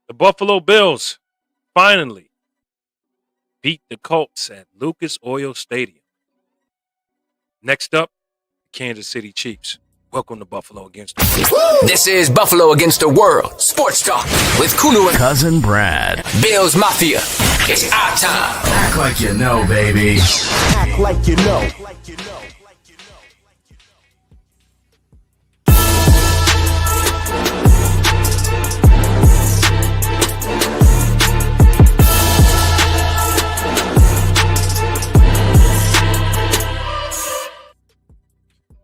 The Buffalo Bills finally beat the Colts at Lucas Oil Stadium. Next up, the Kansas City Chiefs. Welcome to Buffalo against the World. This is Buffalo against the World. Sports Talk with Kulu and Cuzin Brad. Bills Mafia. It's our time. Act like you know, baby. Act like you know.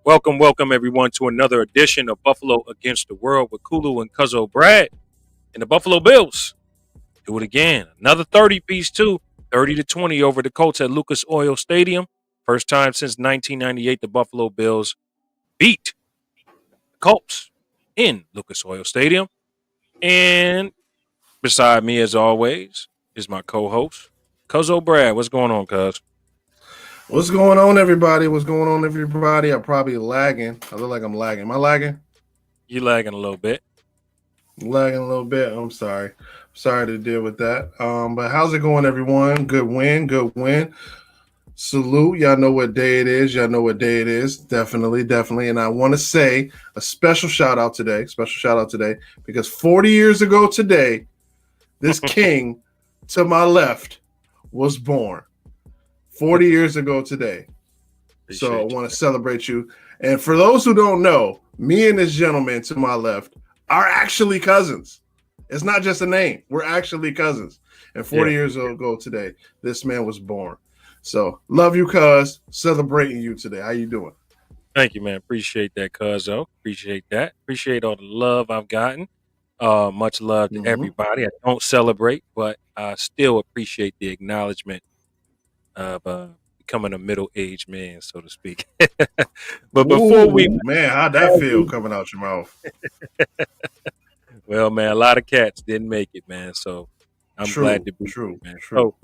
Welcome everyone to another edition of Buffalo Against the World with Kulu and Cuzin Brad and the Buffalo Bills. Do it again. Another 30-piece too. 30-20 over the Colts at Lucas Oil Stadium. First time since 1998 the Buffalo Bills beat the Colts in Lucas Oil Stadium. And beside me, as always, is my co-host, Cuzin Brad. What's going on, Cuz? What's going on, everybody? I'm probably lagging. I look like I'm lagging. Am I lagging? You lagging a little bit. Lagging a little bit. I'm sorry. Sorry to deal with that. But how's it going, everyone? Good win. Salute. Y'all know what day it is. Definitely. And I want to say a special shout out today because 40 years ago today, this king to my left was born. 40 years ago today. So I want to celebrate you. And for those who don't know, me and this gentleman to my left are actually cousins. It's not just a name. We're actually cousins. And 40 years ago today, this man was born. So love you, cuz. Celebrating you today. How you doing? Thank you, man. Appreciate that, cuzzo. Appreciate that. Appreciate all the love I've gotten. Much love to everybody. I don't celebrate, but I still appreciate the acknowledgement of becoming a middle-aged man, so to speak. But before how'd that feel coming out your mouth? Well, man, a lot of cats didn't make it, man. So I'm glad to be here, man. So,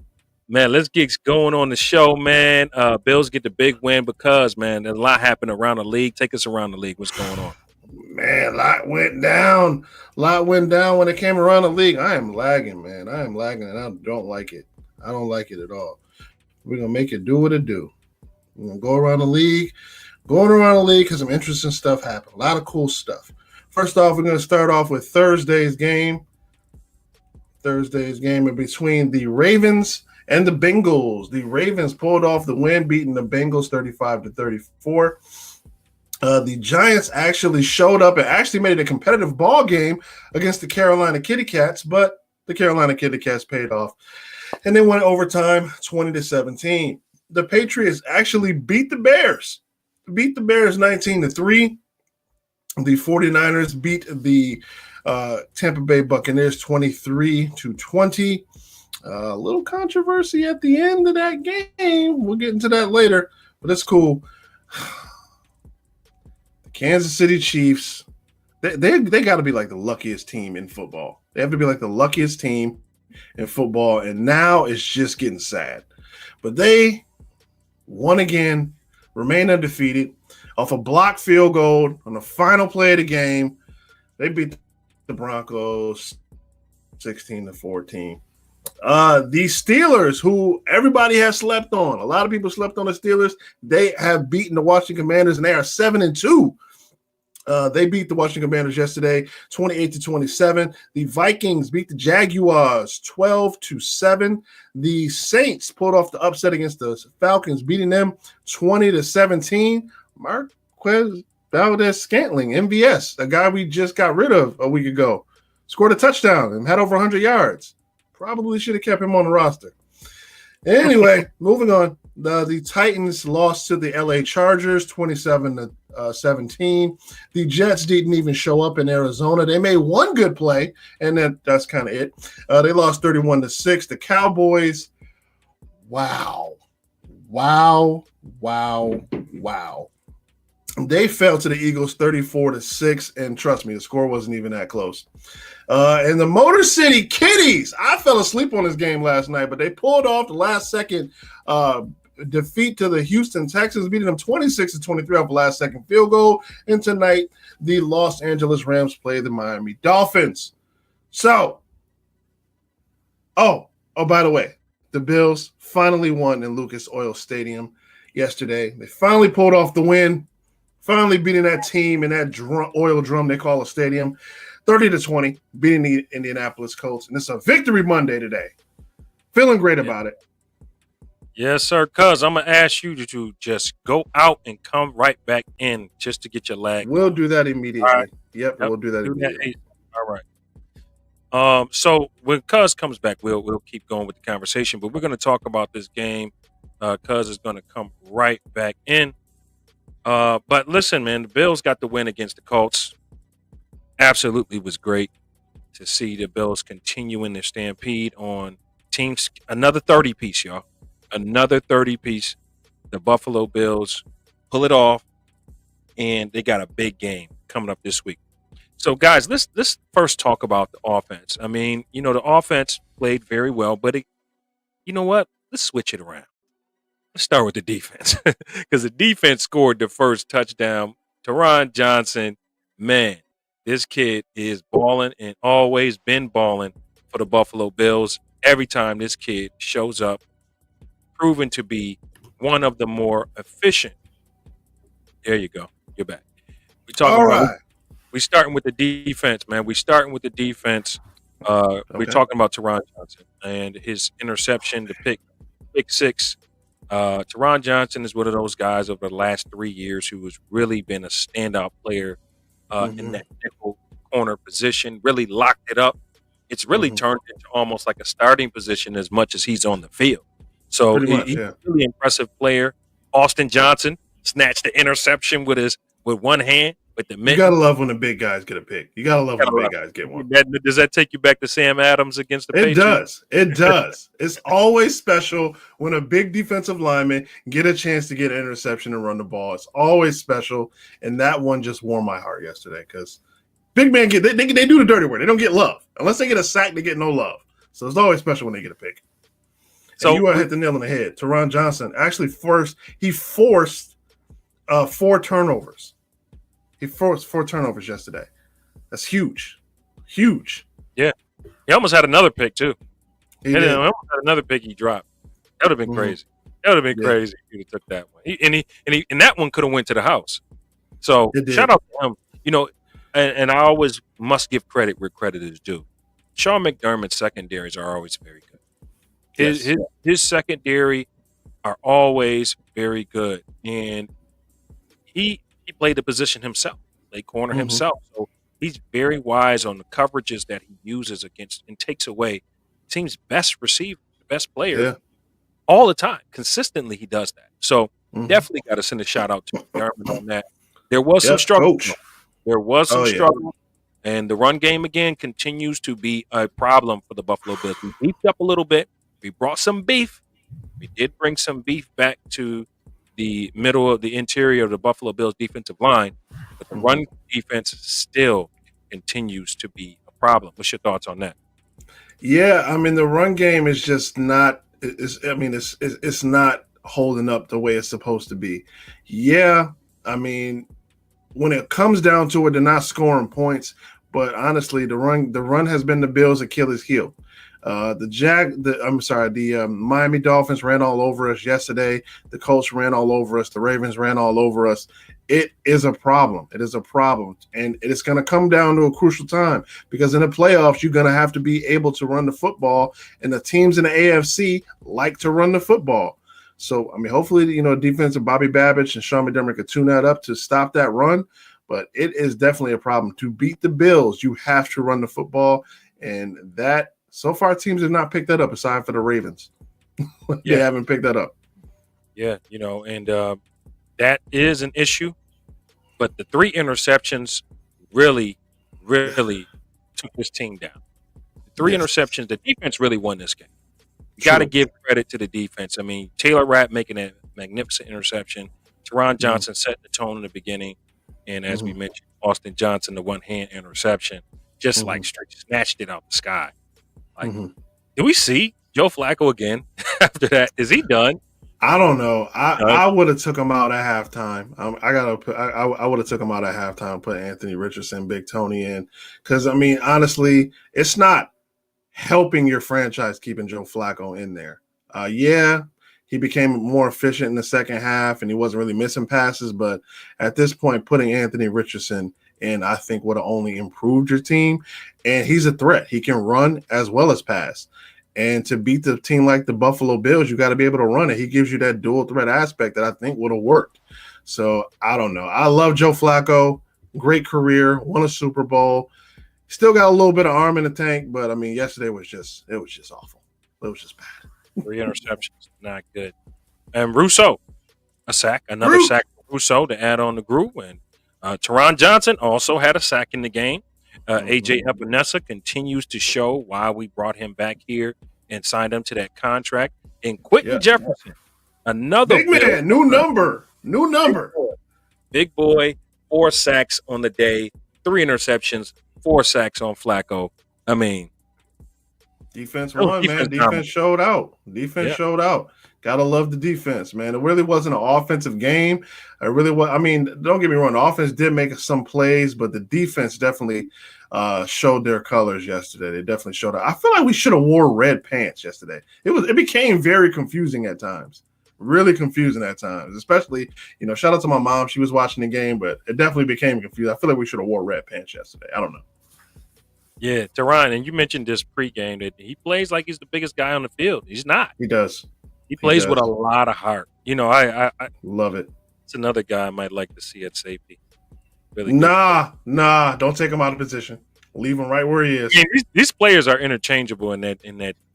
man, let's get going on the show, man. Bills get the big win because, man, a lot happened around the league. Take us around the league. What's going on? Man, a lot went down. When it came around the league. I am lagging, man. And I don't like it. I don't like it at all. We're going to make it do what it do. We're going to go around the league. Going around the league because some interesting stuff happened. A lot of cool stuff. First off, we're going to start off with Thursday's game. In between the Ravens and the Bengals. The Ravens pulled off the win, beating the Bengals 35-34. The Giants actually showed up and actually made it a competitive ball game against the Carolina Kitty Cats, but the Carolina Kitty Cats paid off. And they went overtime 20-17. The Patriots actually beat the Bears. 19-3. The 49ers beat the Tampa Bay Buccaneers 23-20. A little controversy at the end of that game. We'll get into that later, but it's cool. The Kansas City Chiefs, they got to be like the luckiest team in football. They have to be like the luckiest team in football, and now it's just getting sad. But they won again, remain undefeated off a blocked field goal on the final play of the game. They beat the Broncos 16-14. The Steelers, who everybody has slept on, a lot of people slept on the Steelers. They have beaten the Washington Commanders, and they are 7-2. They beat the Washington Commanders yesterday, 28-27. The Vikings beat the Jaguars, 12-7. The Saints pulled off the upset against the Falcons, beating them 20-17. Marquez Valdez-Scantling, MVS, a guy we just got rid of a week ago, scored a touchdown and had over 100 yards. Probably should have kept him on the roster. Anyway, moving on. The Titans lost to the LA Chargers 27-17. The Jets didn't even show up in Arizona. They made one good play, and that's kind of it. They lost 31-6. The Cowboys, wow. They fell to the Eagles 34-6, and trust me, the score wasn't even that close. And the Motor City Kitties, I fell asleep on this game last night, but they pulled off the last-second defeat to the Houston Texans, beating them 26-23 off the last-second field goal. And tonight, the Los Angeles Rams play the Miami Dolphins. So, By the way, the Bills finally won in Lucas Oil Stadium yesterday. They finally pulled off the win, finally beating that team in that oil drum they call a stadium, 30-20, beating the Indianapolis Colts. And it's a victory Monday today. Feeling great about it. Yes, sir. Cuz I'm gonna ask you to just go out and come right back in just to get your lag. We'll do that immediately. Right. Yep, we'll do that immediately. All right. So when Cuz comes back, we'll keep going with the conversation, but we're gonna talk about this game. Cuz is gonna come right back in. But listen, man, the Bills got the win against the Colts. Absolutely was great to see the Bills continuing their stampede on teams. Another 30 piece, y'all. Another 30 piece. The Buffalo Bills pull it off, and they got a big game coming up this week. So, guys, let's first talk about the offense. I mean, the offense played very well, but you know what? Let's switch it around. Let's start with the defense because the defense scored the first touchdown. Teron Johnson, man, this kid is balling and always been balling for the Buffalo Bills. Every time this kid shows up, proven to be one of the more efficient. There you go. You're back. We starting with the defense, man. We're talking about Teron Johnson and his interception, the pick six. Teron Johnson is one of those guys over the last 3 years who has really been a standout player in that nickel corner position, really locked it up. It's really turned into almost like a starting position as much as he's on the field. So he's a really impressive player. Austin Johnson snatched the interception with one hand. With the you gotta love when the big guys get a pick. You gotta love when the big guys get one. Does that take you back to Sam Adams against the Patriots? It does. It's always special when a big defensive lineman get a chance to get an interception and run the ball. It's always special, and that one just warmed my heart yesterday because big men they do the dirty work. They don't get love unless they get a sack. They get no love. So it's always special when they get a pick. So you hit the nail on the head. Teron Johnson actually forced 4 turnovers. He forced 4 turnovers yesterday. That's huge. Huge. Yeah. He almost had another pick, too. He did. Almost had another pick he dropped. That would have been crazy. That would have been crazy if he took that one. And that one could have went to the house. So shout out to him. And I always must give credit where credit is due. Sean McDermott's secondaries are always very good. His secondary are always very good. And he played the position himself, play corner himself. So he's very wise on the coverages that he uses against and takes away team's best receiver, the best player all the time. Consistently, he does that. So definitely got to send a shout out to McDermott on that. There was some struggle. Coach. There was some struggle. And the run game, again, continues to be a problem for the Buffalo Bills. We beefed up a little bit. We brought some beef. We did bring some beef back to the middle of the interior of the Buffalo Bills defensive line, but the run defense still continues to be a problem. What's your thoughts on that? Yeah, I mean the run game is just not. It's not holding up the way it's supposed to be. Yeah, I mean when it comes down to it, they're not scoring points. But honestly, the run has been the Bills' Achilles heel. The Miami Dolphins ran all over us yesterday. The Colts ran all over us. The Ravens ran all over us. It is a problem. It is a problem. And it's going to come down to a crucial time because in the playoffs, you're going to have to be able to run the football. And the teams in the AFC like to run the football. So, I mean, hopefully, defensive Bobby Babich and Sean McDermott could tune that up to stop that run. But it is definitely a problem. To beat the Bills, you have to run the football. And that, so far, teams have not picked that up aside for the Ravens. They haven't picked that up. Yeah, and that is an issue. But the 3 interceptions really, really took this team down. The 3 interceptions, the defense really won this game. You got to give credit to the defense. I mean, Taylor Rapp making a magnificent interception. Teron Johnson setting the tone in the beginning. And as we mentioned, Austin Johnson, the one-hand interception, just like straight snatched it out the sky. Like, do we see Joe Flacco again after that? Is he done? I don't know. I would have took him out at halftime. I would have took him out at halftime, put Anthony Richardson, Big Tony in, because I mean, honestly, it's not helping your franchise keeping Joe Flacco in there. Yeah, he became more efficient in the second half and he wasn't really missing passes. But at this point, putting Anthony Richardson in, I think, would have only improved your team. And he's a threat. He can run as well as pass. And to beat the team like the Buffalo Bills, you got to be able to run it. He gives you that dual threat aspect that I think would have worked. So I don't know. I love Joe Flacco. Great career. Won a Super Bowl. Still got a little bit of arm in the tank, but I mean, yesterday was just awful. It was just bad. 3 interceptions, not good. And Russo, a sack, another sack for Russo to add on the group. And Teron Johnson also had a sack in the game. AJ Epinesa continues to show why we brought him back here and signed him to that contract. And Quentin Jefferson, another big man, new number. Big boy, 4 sacks on the day, 3 interceptions, 4 sacks on Flacco. I mean, defense won, man. Defense showed out. Showed out. Gotta love the defense, man. It really wasn't an offensive game. It really was. I mean, don't get me wrong. The offense did make some plays, but the defense definitely showed their colors yesterday. They definitely showed out. I feel like we should have wore red pants yesterday. It became very confusing at times. Really confusing at times, especially, shout out to my mom. She was watching the game, but it definitely became confusing. I feel like we should have wore red pants yesterday. I don't know. Yeah, Teron, and you mentioned this pregame that he plays like he's the biggest guy on the field. He's not. He does. He plays with a lot of heart. I love it. It's another guy I might like to see at safety. Really Nah. Don't take him out of position. Leave him right where he is. Yeah, these players are interchangeable in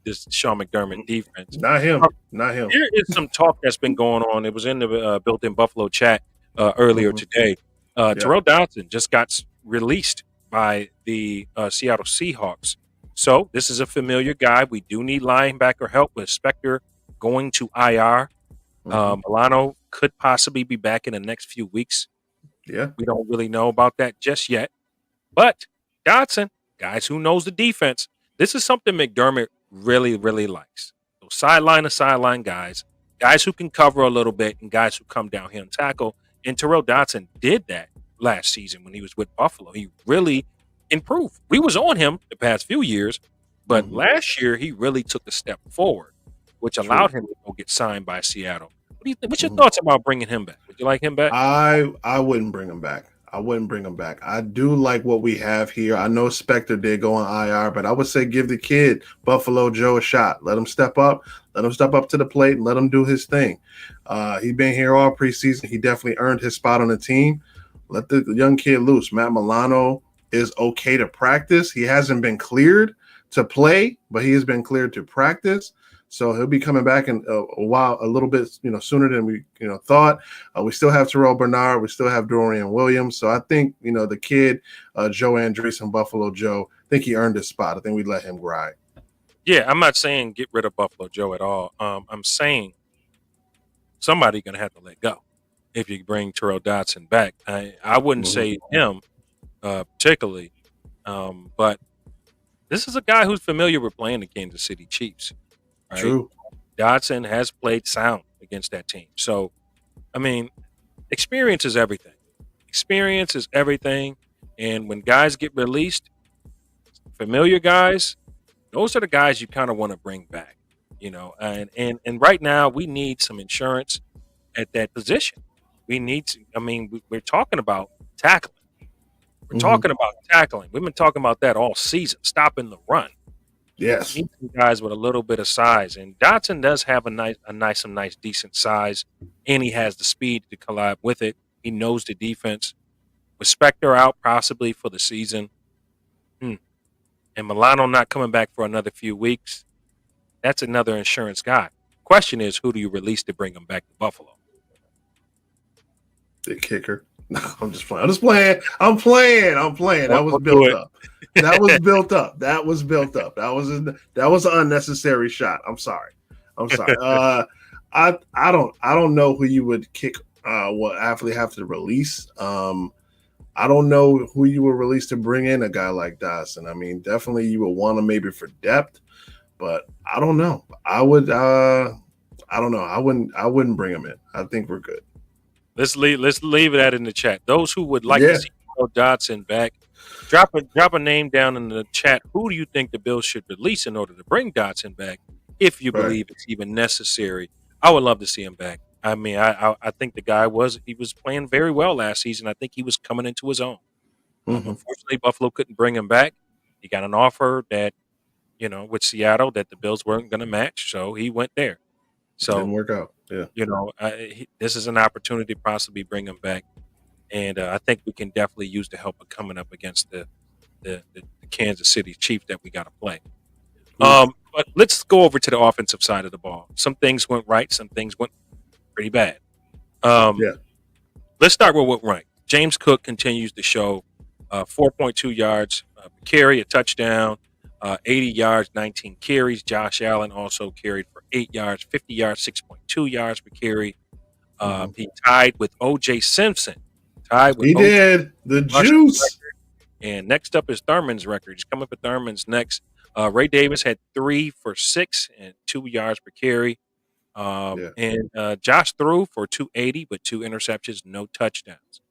this Sean McDermott defense. Not him. There is some talk that's been going on. It was in the built-in Buffalo chat earlier today. Terrell Dodson just got released by the Seattle Seahawks. So this is a familiar guy. We do need linebacker help with Spector going to IR. Milano could possibly be back in the next few weeks. Yeah. We don't really know about that just yet. But Dodson, guys who knows the defense, this is something McDermott really, really likes. So sideline to sideline guys who can cover a little bit and guys who come down here and tackle. And Terrell Dodson did that last season when he was with Buffalo. He really improved. We was on him the past few years, but last year he really took a step forward, which allowed him to go get signed by Seattle. What do you think? What's your thoughts about bringing him back? Would you like him back? I wouldn't bring him back. I do like what we have here. I know Spector did go on IR, but I would say give the kid Buffalo Joe a shot. Let him step up. Let him step up to the plate and let him do his thing. He's been here all preseason. He definitely earned his spot on the team. Let the young kid loose. Matt Milano is okay to practice. He hasn't been cleared to play, but he has been cleared to practice. So he'll be coming back in a while, a little bit, sooner than we, thought. We still have Terrell Bernard. We still have Dorian Williams. So I think, the kid, Joe Andreessen, Buffalo Joe, I think he earned his spot. I think we let him ride. Yeah, I'm not saying get rid of Buffalo Joe at all. I'm saying somebody's going to have to let go if you bring Terrell Dodson back. I wouldn't say him particularly, but this is a guy who's familiar with playing the Kansas City Chiefs. Right? True. Dodson has played sound against that team. So, I mean, experience is everything. Experience is everything. And when guys get released, familiar guys, those are the guys you kind of want to bring back, and right now we need some insurance at that position. We need to, we're talking about tackling. We're talking about tackling. We've been talking about that all season, stopping the run. Yes. We need some guys with a little bit of size. And Dodson does have a nice, decent size, and he has the speed to collide with it. He knows the defense. With Spector out possibly for the season, and Milano not coming back for another few weeks, that's another insurance guy. Question is, who do you release to bring him back to Buffalo? The kicker. No, I'm just playing. I'm playing. That was built up. That was an unnecessary shot. I'm sorry. I don't know who you would kick. What athlete have to release? I don't know who you would release to bring in a guy like Dodson. I mean, definitely you would want him maybe for depth, but I don't know. I would. I don't know. I wouldn't bring him in. I think we're good. Let's leave that in the chat. Those who would like to see Dodson back, Drop a name down in the chat. Who do you think the Bills should release in order to bring Dotson back, if you Right. believe it's even necessary? I would love to see him back. I mean, I think the guy was playing very well last season. I think he was coming into his own. Mhm. Unfortunately, Buffalo couldn't bring him back. He got an offer that, with Seattle that the Bills weren't going to match, so he went there. Didn't So, work out. Yeah. this is an opportunity to possibly bring him back, and I think we can definitely use the help of coming up against the Kansas City Chiefs that we got to play. But let's go over to the offensive side of the ball. Some things went right, some things went pretty bad. Yeah. Let's start with what went right. James Cook continues to show 4.2 yards per carry, a touchdown, 80 yards, 19 carries. Josh Allen also carried for 8 yards, 50 yards, 6.2 yards per carry. He tied with O.J. Simpson. He did. The juice. And next up is Thurman's record. He's coming for Thurman's next. Ray Davis had 3 for 6 and 2 yards per carry. And Josh threw for 280, but 2 interceptions, no touchdowns.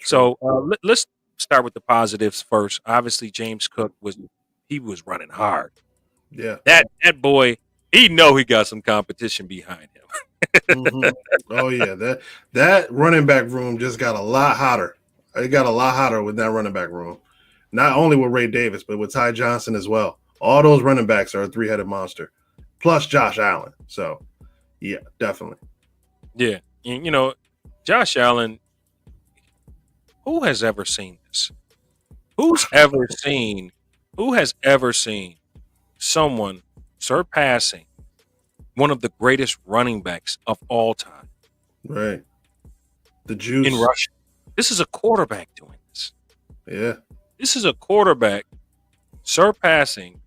So let's start with the positives first. Obviously, James Cook was running hard. Yeah. That boy, he got some competition behind him. Oh yeah, that running back room just got a lot hotter. It got a lot hotter with that running back room. Not only with Ray Davis, but with Ty Johnson as well. All those running backs are a 3-headed monster, plus Josh Allen. So, yeah, definitely. Yeah, and Josh Allen. Who has ever seen this? Who has ever seen someone surpassing one of the greatest running backs of all time? Right. The juice. In rushing. This is a quarterback doing this. Yeah. This is a quarterback surpassing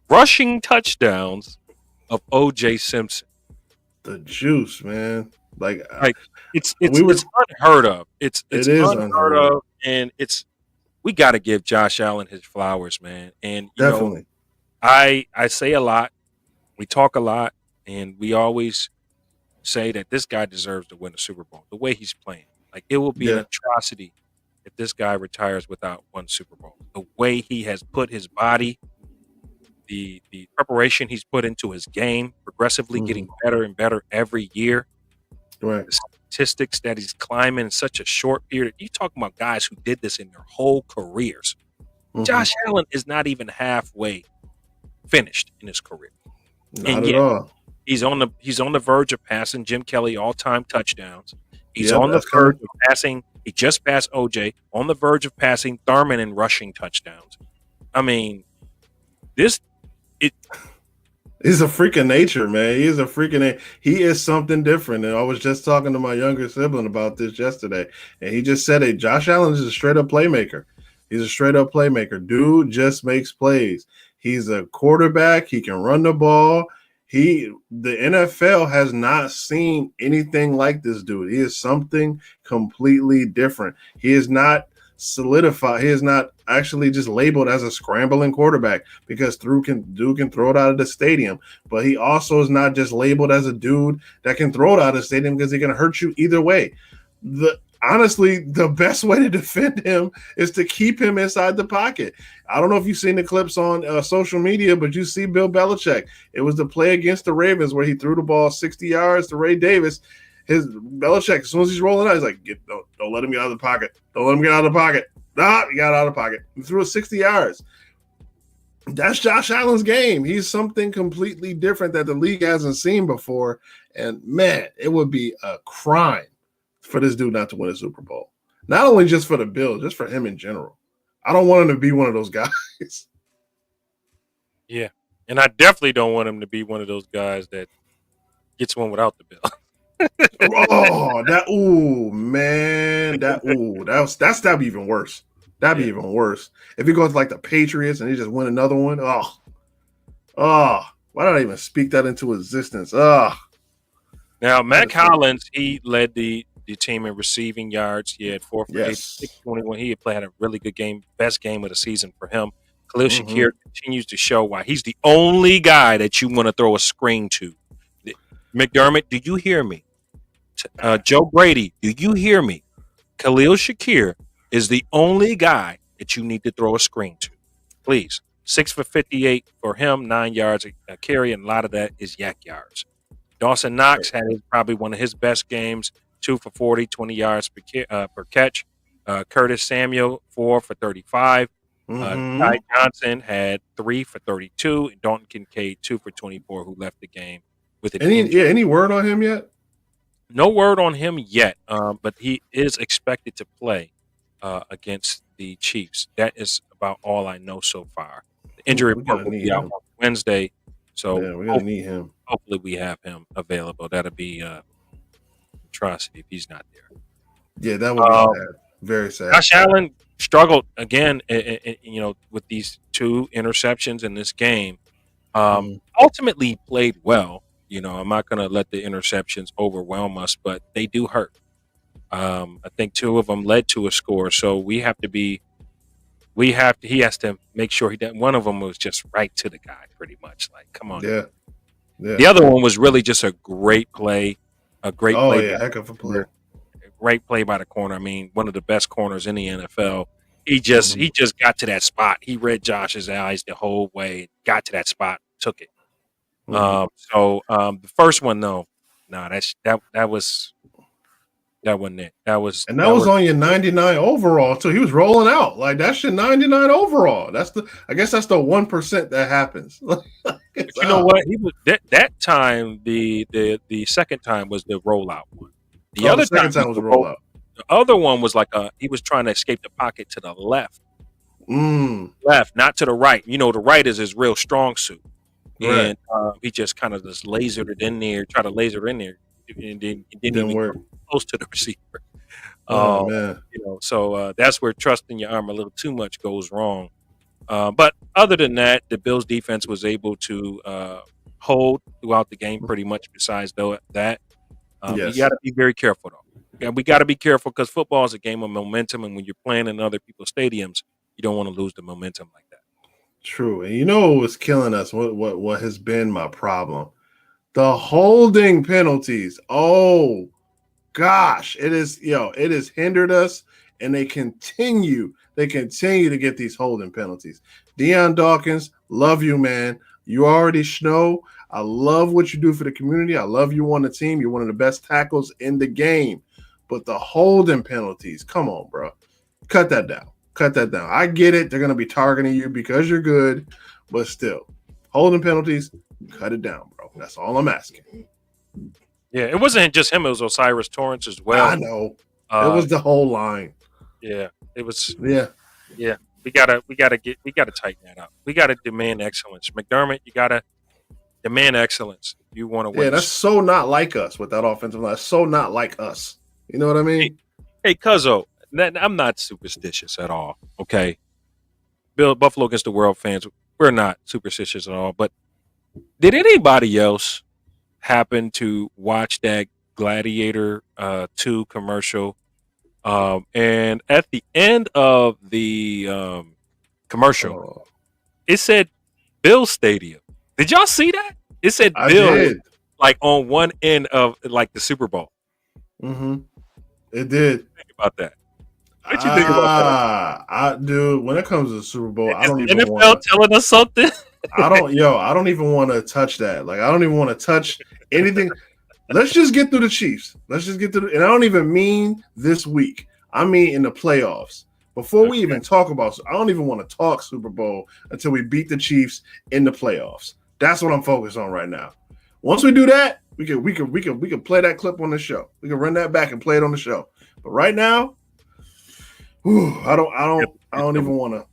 rushing touchdowns of O.J. Simpson. The juice, man. Like it's unheard of. It is unheard of, and we got to give Josh Allen his flowers, man. And definitely, I say a lot, we talk a lot, and we always say that this guy deserves to win a Super Bowl. The way he's playing, like it will be an atrocity if this guy retires without one Super Bowl. The way he has put his body, the preparation he's put into his game, progressively getting better and better every year. Right. The statistics that he's climbing in such a short period. You talking about guys who did this in their whole careers. Josh Allen is not even halfway finished in his career. Not at all. He's on the verge of passing Jim Kelly all-time touchdowns. He's on the verge of passing. He just passed OJ, on the verge of passing Thurman in rushing touchdowns. I mean, He's a freak of nature, man. He is something different. And I was just talking to my younger sibling about this yesterday, and he just said, "Hey, Josh Allen is a straight up playmaker. He's a straight up playmaker. Dude just makes plays. He's a quarterback. He can run the ball. The NFL has not seen anything like this dude. He is something completely different. He is not solidified. He is not actually just labeled as a scrambling quarterback, because dude can throw it out of the stadium, but he also is not just labeled as a dude that can throw it out of the stadium, because he can hurt you either way. Honestly, the best way to defend him is to keep him inside the pocket. I don't know if you've seen the clips on social media, but you see Bill Belichick. It was the play against the Ravens where he threw the ball 60 yards to Ray Davis. His Belichick, as soon as he's rolling out, he's like, don't let him get out of the pocket. Don't let him get out of the pocket. Nah, he got out of the pocket. He threw it 60 yards. That's Josh Allen's game. He's something completely different that the league hasn't seen before. And, man, it would be a crime for this dude not to win a Super Bowl. Not only just for the Bills, just for him in general. I don't want him to be one of those guys. Yeah. And I definitely don't want him to be one of those guys that gets one without the Bill. That'd be even worse. That'd be even worse. If he goes to like the Patriots and he just win another one. Why did I even speak that into existence? Now, Mac Hollins, he led the team in receiving yards. He had 4 for 8, 621. He had a really good game, best game of the season for him. Khalil Shakir continues to show why he's the only guy that you want to throw a screen to. McDermott, do you hear me? Joe Brady, do you hear me? Khalil Shakir is the only guy that you need to throw a screen to. Please. 6 for 58 for him, 9 yards a carry, and a lot of that is yak yards. Dawson Knox had probably one of his best games, 2 for 40, 20 yards per catch. Curtis Samuel, 4 for 35. Ty Johnson had 3 for 32. And Dalton Kincaid, 2 for 24, who left the game with an injury. Any word on him yet? No word on him yet, but he is expected to play against the Chiefs. That is about all I know so far. The injury report will be out on Wednesday, so we're gonna need him. Hopefully, we have him available. That'll be a atrocity if he's not there. Yeah, that would be sad. Very sad. Josh Allen struggled again, with these 2 interceptions in this game. Ultimately, played well. I'm not going to let the interceptions overwhelm us, but they do hurt. I think 2 of them led to a score, so he has to make sure he doesn't. One of them was just right to the guy, pretty much. Like, come on. Yeah. The other one was really just a great play. Heck of a play. Great play by the corner. I mean, one of the best corners in the NFL. He just got to that spot. He read Josh's eyes the whole way, got to that spot, took it. The first one though, that wasn't it. That was on your 99 overall too. He was rolling out like that's your 99 overall. I guess that's the 1% that happens. But you know what? He was that time. The second time was the rollout one. The other time was the rollout. The other one was like he was trying to escape the pocket to the left. Left, not to the right. The right is his real strong suit. Right. And he just kind of just lasered it in there, tried to laser it in there, and then it didn't even work close to the receiver. Oh man! So that's where trusting your arm a little too much goes wrong. But other than that, the Bills' defense was able to hold throughout the game, pretty much. Besides that, you got to be very careful though. We got to be careful because football is a game of momentum, and when you're playing in other people's stadiums, you don't want to lose the momentum like that. True. And what was killing us? What has been my problem? The holding penalties. Oh gosh, it has hindered us, and they continue to get these holding penalties. Deion Dawkins, love you, man. You already know. I love what you do for the community. I love you on the team. You're one of the best tackles in the game. But the holding penalties, come on, bro. Cut that down. I get it. They're going to be targeting you because you're good, but still, holding penalties, cut it down, bro. That's all I'm asking. Yeah, it wasn't just him. It was Osiris Torrance as well. I know. It was the whole line. Yeah, it was. Yeah. We gotta tighten that up. We gotta demand excellence. McDermott, you gotta demand excellence. You want to win. Yeah, that's so not like us with that offensive line. That's so not like us. You know what I mean? Hey, Cuzzo, I'm not superstitious at all. Okay, Buffalo Against the World fans, we're not superstitious at all. But did anybody else happen to watch that Gladiator 2 commercial? And at the end of the commercial, it said Bill Stadium. Did y'all see that? It said Bill, like on one end of like the Super Bowl. Mm-hmm. It did. Think about that. What you think about that? Dude, when it comes to the Super Bowl, I don't even NFL telling us something. I don't even want to touch that. Like, I don't even want to touch anything. Let's just get through the Chiefs. And I don't even mean this week. I mean in the playoffs. Before we even talk about, I don't even want to talk Super Bowl until we beat the Chiefs in the playoffs. That's what I'm focused on right now. Once we do that, we can play that clip on the show. We can run that back and play it on the show. But right now, I don't even want to.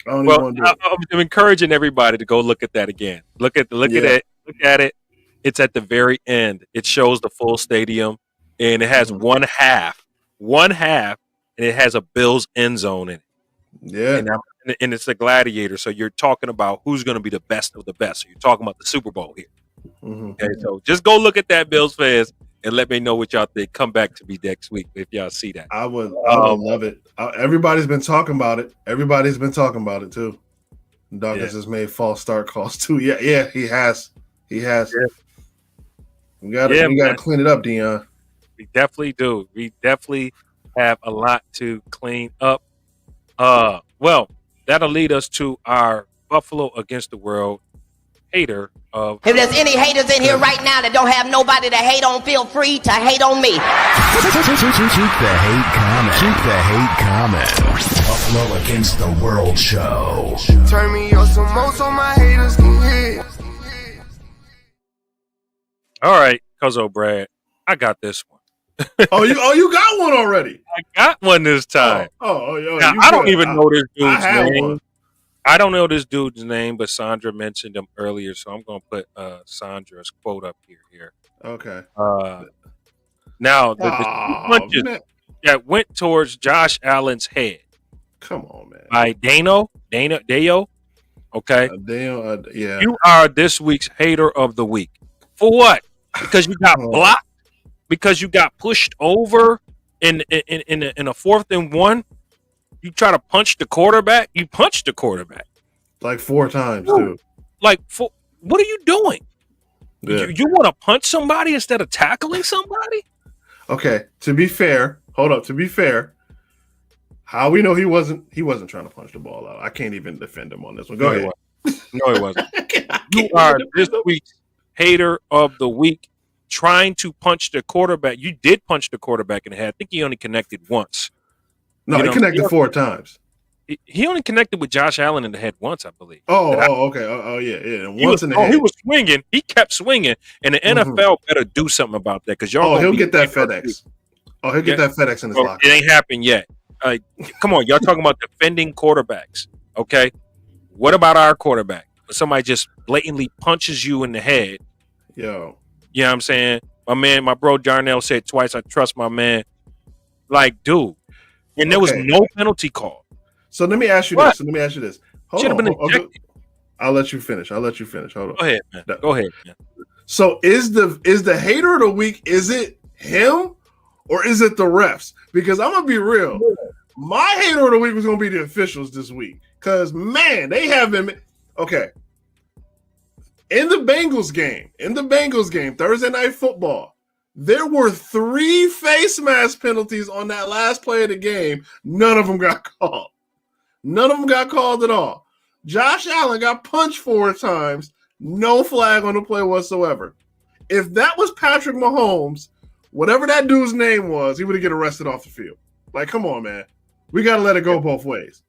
I'm encouraging everybody to go look at that again. Look at it. It's at the very end. It shows the full stadium, and it has one half, and it has a Bills end zone in it. Yeah, and it's a Gladiator. So you're talking about who's going to be the best of the best. So you're talking about the Super Bowl here. Mm-hmm. Okay, so just go look at that, Bills fans, and let me know what y'all think. Come back to me next week if y'all see that. I would love it. Everybody's been talking about it. Everybody's been talking about it too. Dawkins has made false start calls too. Yeah, he has. Yeah. We got to clean it up, Deion. We definitely do. We definitely have a lot to clean up. Well, that'll lead us to our Buffalo against the world hater of. If there's any haters in here right now that don't have nobody to hate on, feel free to hate on me. Keep the hate coming. Keep the hate coming. Buffalo Against the World show. Turn me up some more so my haters can hear. All right, Cuzzo Brad, I got this one. you got one already. I got one this time. Now, I don't even know this dude's name. One. I don't know this dude's name, but Sandra mentioned him earlier, so I'm going to put Sandra's quote up here. Okay. Now, the punches that went towards Josh Allen's head. Come on, man. By Dano. Okay. Yeah. You are this week's hater of the week. For what? Because you got blocked? Because you got pushed over in a 4th and 1? You try to punch the quarterback? You punched the quarterback. Like 4 times, too. Like, what are you doing? Yeah. You want to punch somebody instead of tackling somebody? Okay, to be fair, hold up. To be fair, how we know he wasn't trying to punch the ball out? I can't even defend him on this one. Go ahead. No, he wasn't. You are this week's hater of the week, trying to punch the quarterback. You did punch the quarterback in the head. I think he only connected once. No, he connected 4 times. He only connected with Josh Allen in the head once, I believe. Okay. Yeah. And once in the head. He was swinging. He kept swinging. And the NFL better do something about that because y'all. He'll get that FedEx. He'll get that FedEx in his locker. It ain't happened yet. Come on, y'all talking about defending quarterbacks, okay? What about our quarterback? When somebody just blatantly punches you in the head. Yo. You know what I'm saying? My bro Darnell said twice, I trust my man. Like, dude. And there was no penalty call. So let me ask you this. Should have been ejected. I'll let you finish. Hold on. Go ahead, man. So is the hater of the week, is it him or is it the refs? Because I'm gonna be real. My hater of the week was gonna be the officials this week. Because man, they have been okay. In the Bengals game, Thursday Night Football, there were 3 face mask penalties on that last play of the game. None of them got called. None of them got called at all. Josh Allen got punched 4 times. No flag on the play whatsoever. If that was Patrick Mahomes, whatever that dude's name was, he would have get arrested off the field. Like, come on, man. We got to let it go both ways.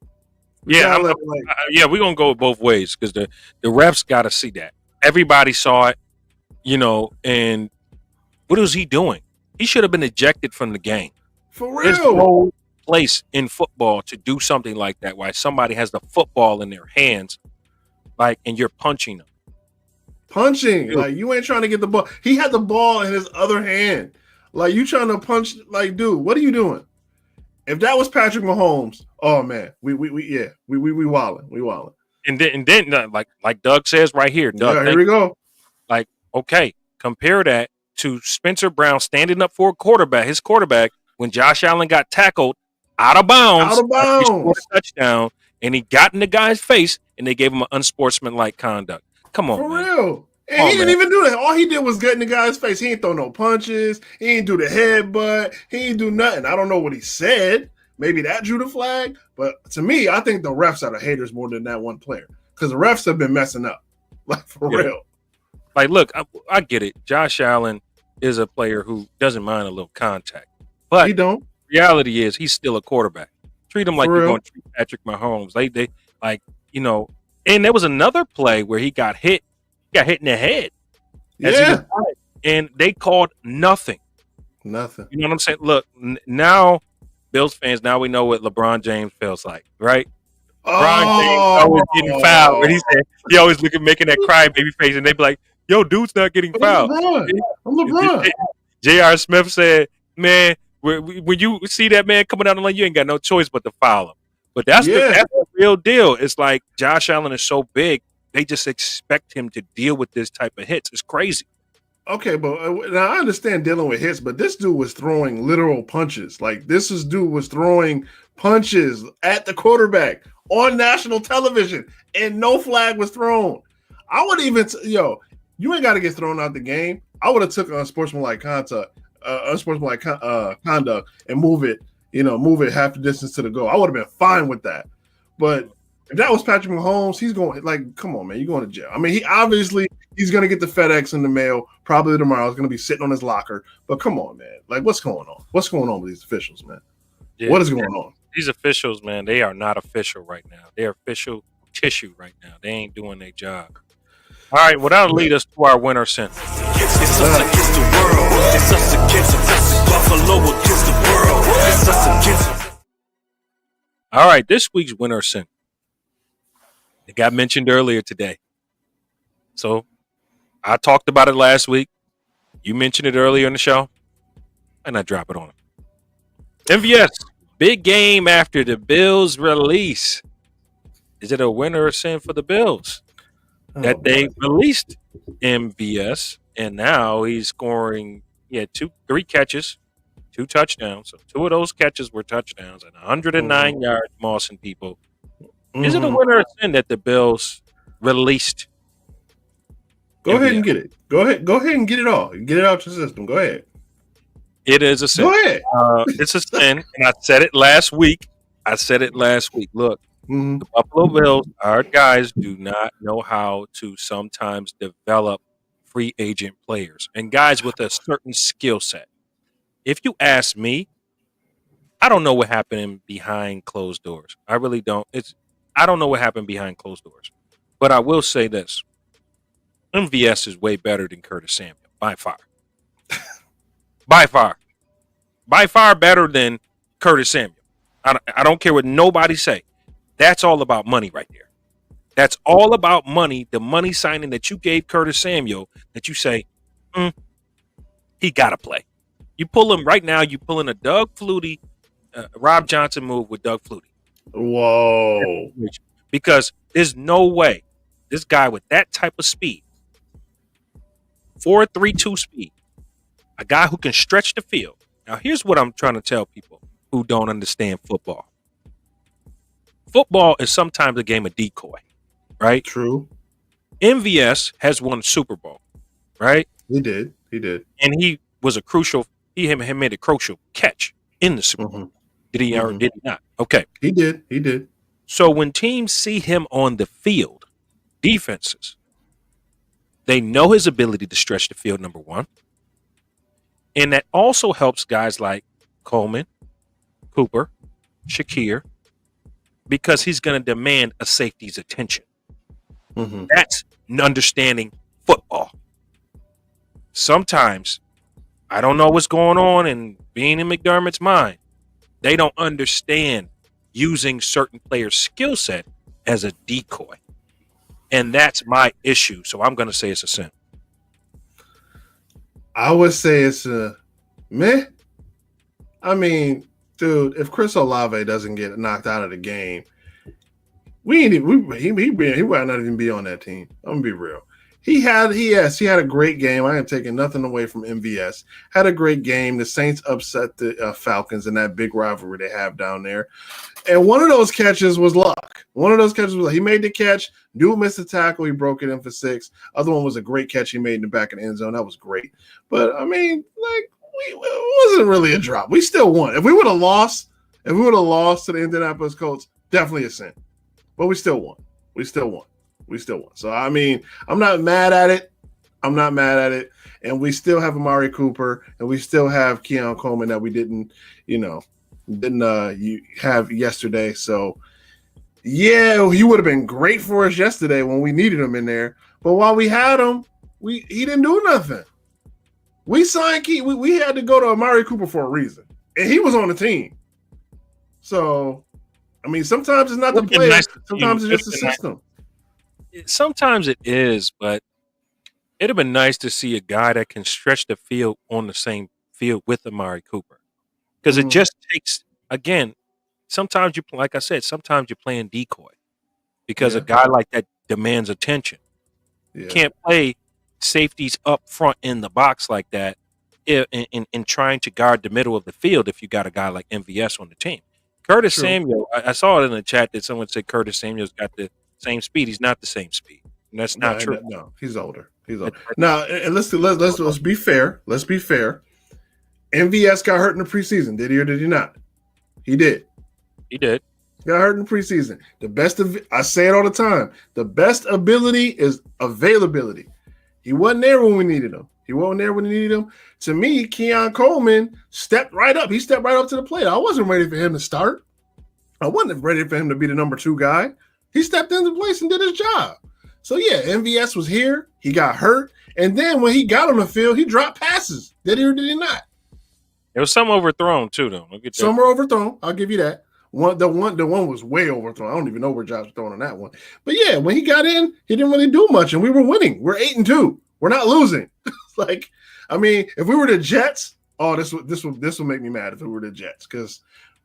We're going to go both ways because the refs got to see that. Everybody saw it, and what was he doing? He should have been ejected from the game. For real. There's no place in football to do something like that, why somebody has the football in their hands, and you're punching them. Like, you ain't trying to get the ball. He had the ball in his other hand. Like, you trying to punch, like, dude, what are you doing? If that was Patrick Mahomes, oh man, we wilding. We wilding. And then like Doug says right here, Doug. Here we go. Like, okay, compare that to Spencer Brown standing up for his quarterback, when Josh Allen got tackled out of bounds. He scored a touchdown, and he got in the guy's face, and they gave him an unsportsmanlike conduct. Come on, for man. real. And he didn't even do that. All he did was get in the guy's face. He ain't throw no punches. He ain't do the headbutt. He ain't do nothing. I don't know what he said. Maybe that drew the flag. But to me, I think the refs are the haters more than that one player. Because the refs have been messing up. Like, for real. Like, look, I get it. Josh Allen is a player who doesn't mind a little contact. But he don't. Reality is he's still a quarterback. Treat him like you're going to treat Patrick Mahomes. They and there was another play where he got hit. He got hit in the head. And they called nothing. Nothing. You know what I'm saying? Look, now Bills fans, now we know what LeBron James feels like, right? LeBron James always getting fouled. And he always making that crybaby face, and they be like, yo, dude's not getting fouled. I'm LeBron. J.R. Smith said, man, when you see that man coming down the lane, you ain't got no choice but to foul him. But that's the real deal. It's like Josh Allen is so big, they just expect him to deal with this type of hits. It's crazy. Okay, but now I understand dealing with hits, but this dude was throwing literal punches. Like, dude was throwing punches at the quarterback on national television, and no flag was thrown. I would even, you ain't got to get thrown out the game. I would have took unsportsmanlike conduct and move it half the distance to the goal. I would have been fine with that. But if that was Patrick Mahomes, he's going like, come on, man, you're going to jail. I mean, he's going to get the FedEx in the mail probably tomorrow. He's going to be sitting on his locker. But come on, man, like what's going on? What's going on with these officials, man? Yeah, what is going on? These officials, man, they are not official right now. They're official tissue right now. They ain't doing their job. All right, well, that'll lead us to our winner sentence. It's us against the world. It's us against Buffalo against the world. It's us against. All right, this week's winner sentence. It got mentioned earlier today. So I talked about it last week. You mentioned it earlier in the show. And I drop it on him. MVS, big game after the Bills release. Is it a winner or sin for the Bills? That they released MVS, and now he's scoring, 3 catches, 2 touchdowns. So 2 of those catches were touchdowns and 109 yards, mossing people. Is it a winner or sin that the Bills released? Go ahead and get it. Go ahead and get it all. Get it out your system. Go ahead. It is a sin. Go ahead. It's a sin, and I said it last week. Look, the Buffalo Bills, our guys do not know how to sometimes develop free agent players and guys with a certain skill set. If you ask me, I don't know what happened behind closed doors. I really don't. I don't know what happened behind closed doors. But I will say this. MVS is way better than Curtis Samuel, by far. By far better than Curtis Samuel. I don't care what nobody say. That's all about money right there. That's all about money. The money signing that you gave Curtis Samuel that you say, he got to play. You pull him right now. You pulling a Doug Flutie, Rob Johnson move with Doug Flutie. Whoa. Because there's no way this guy with that type of speed, 4.32 speed, a guy who can stretch the field. Now, here's what I'm trying to tell people who don't understand football. Football is sometimes a game of decoy, right? True. MVS has won a Super Bowl, right? He did. And he was he made a crucial catch in the Super Bowl. Did he or did he not? Okay. He did. So when teams see him on the field, defenses, they know his ability to stretch the field, number one. And that also helps guys like Coleman, Cooper, Shakir, because he's going to demand a safety's attention. That's understanding football. Sometimes, I don't know what's going on and being in McDermott's mind, they don't understand using certain players' skill set as a decoy. And that's my issue. So I'm going to say it's a sin. I would say it's a meh. I mean, dude, if Chris Olave doesn't get knocked out of the game, he might not even be on that team. I'm gonna be real. He had a great game. I am taking nothing away from MVS. Had a great game. The Saints upset the Falcons in that big rivalry they have down there. And one of those catches was luck. He made the catch. Dude missed the tackle. He broke it in for 6. Other one was a great catch he made in the back of the end zone. That was great. But I mean, like, it wasn't really a drop. We still won. If we would have lost to the Indianapolis Colts, definitely a sin. But we still won. So, I mean, I'm not mad at it. And we still have Amari Cooper, and we still have Keon Coleman that we didn't have yesterday. So, yeah, he would have been great for us yesterday when we needed him in there. But while we had him, he didn't do nothing. We signed Key. We had to go to Amari Cooper for a reason, and he was on the team. So, I mean, sometimes it's not the player. Sometimes it's just the system. Sometimes it is, but it'd have been nice to see a guy that can stretch the field on the same field with Amari Cooper. Because it just takes, again, sometimes like I said, sometimes you're playing decoy. Because a guy like that demands attention. You can't play safeties up front in the box like that in trying to guard the middle of the field if you got a guy like MVS on the team. Curtis Samuel, I saw it in the chat that someone said Curtis Samuel's got the same speed. He's not the same speed. And that's not true. No, he's older. Now, and let's be fair. Let's be fair. MVS got hurt in the preseason. Did he or did he not? He did. He did. Got hurt in the preseason. I say it all the time. The best ability is availability. He wasn't there when we needed him. To me, Keon Coleman stepped right up. He stepped right up to the plate. I wasn't ready for him to start. I wasn't ready for him to be the number 2 guy. He stepped into place and did his job. So, yeah, MVS was here. He got hurt. And then when he got on the field, he dropped passes. Did he or did he not? There was some overthrown, too, though. Some were overthrown. I'll give you that. The one was way overthrown. I don't even know where Josh was throwing on that one. But, yeah, when he got in, he didn't really do much, and we were winning. We're 8-2. We're not losing. If we were the Jets, this would make me mad if we were the Jets because,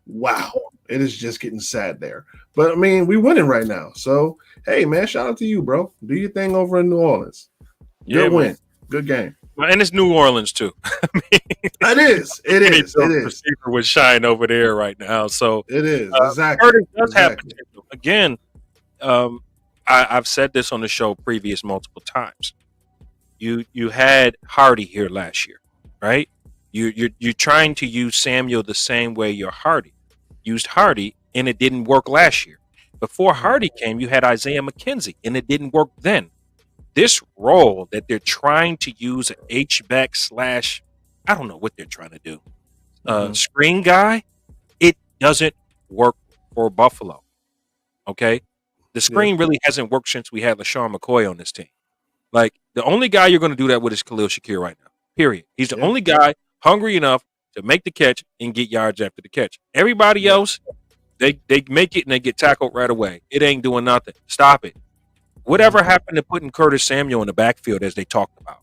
wow, it is just getting sad there. But, we winning right now. So, hey, man, shout out to you, bro. Do your thing over in New Orleans. Good win. Man. Good game. And it's New Orleans, too. It is. Receiver would shine over there right now. So it is. Exactly. Curtis does have potential. Again, I've said this on the show previous multiple times. You had Hardy here last year, right? You're trying to use Samuel the same way you're Hardy. Used Hardy, and it didn't work last year. Before Hardy came, you had Isaiah McKenzie, and it didn't work then. This role that they're trying to use an H-back / I don't know what they're trying to do. Screen guy, it doesn't work for Buffalo. Okay? The screen really hasn't worked since we had LaShawn McCoy on this team. Like, the only guy you're going to do that with is Khalil Shakir right now. Period. He's the only guy hungry enough to make the catch and get yards after the catch. Everybody else, they make it and they get tackled right away. It ain't doing nothing. Stop it. Whatever happened to putting Curtis Samuel in the backfield as they talked about?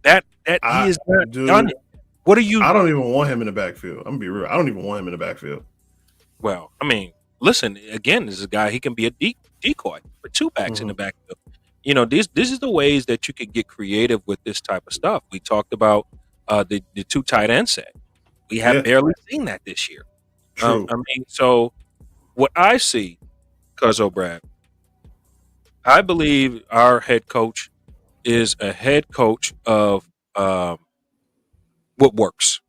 He is not done it. What are you? I don't even want him in the backfield. I'm going to be real. I don't even want him in the backfield. Well, listen, again, this is a guy, he can be a decoy for 2 backs in the backfield. This is the ways that you can get creative with this type of stuff. We talked about the 2 tight end set. We have barely seen that this year. True. So what I see, Cuzzo Brad, I believe our head coach is a head coach of what works.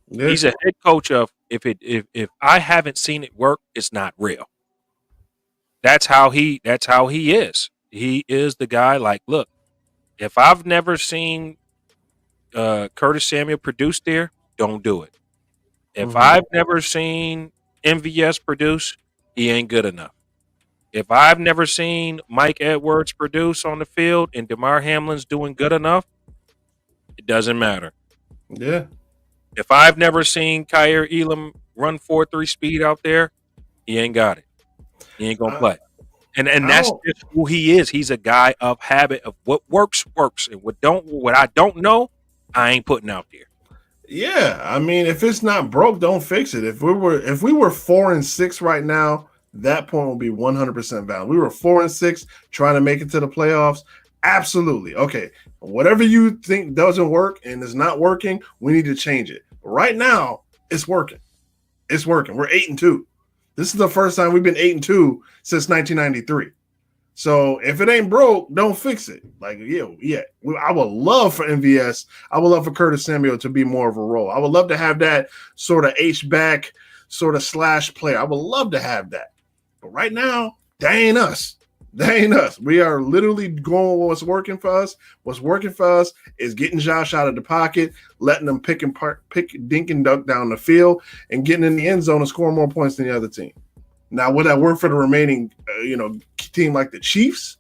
Yeah. He's a head coach of if I haven't seen it work, it's not real. That's how he is. He is the guy like, look, if I've never seen Curtis Samuel produce there, don't do it. If I've never seen MVS produce, he ain't good enough. If I've never seen Mike Edwards produce on the field and DeMar Hamlin's doing good enough, it doesn't matter. Yeah. If I've never seen Kyer Elam run 4.3 speed out there, he ain't got it. He ain't gonna play. And that's just who he is. He's a guy of habit of what works, and what I don't know, I ain't putting out there. Yeah, if it's not broke, don't fix it. If we were 4-6 right now, that point would be 100% valid. We were 4-6 trying to make it to the playoffs. Absolutely. Okay. Whatever you think doesn't work and is not working, we need to change it. But right now, it's working. It's working. We're 8-2. This is the first time we've been 8-2 since 1993. So if it ain't broke, don't fix it. I would love for MVS. I would love for Curtis Samuel to be more of a role. I would love to have that sort of H-back, sort of slash player. I would love to have that. But right now, that ain't us. We are literally going with what's working for us. What's working for us is getting Josh out of the pocket, letting them pick, dink, and duck down the field, and getting in the end zone and scoring more points than the other team. Now, would that work for the remaining, team like the Chiefs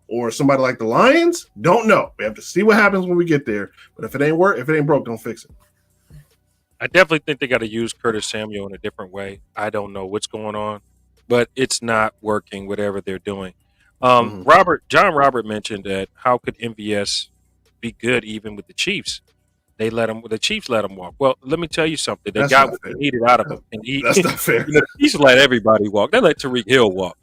or somebody like the Lions? Don't know. We have to see what happens when we get there. But if it ain't broke, don't fix it. I definitely think they got to use Curtis Samuel in a different way. I don't know what's going on, but it's not working, whatever they're doing. John Robert mentioned that how could MVS be good even with the Chiefs? The Chiefs let him walk. Well, let me tell you something. They got what they needed out of him. And that's not fair. The Chiefs let everybody walk. They let Tariq Hill walk.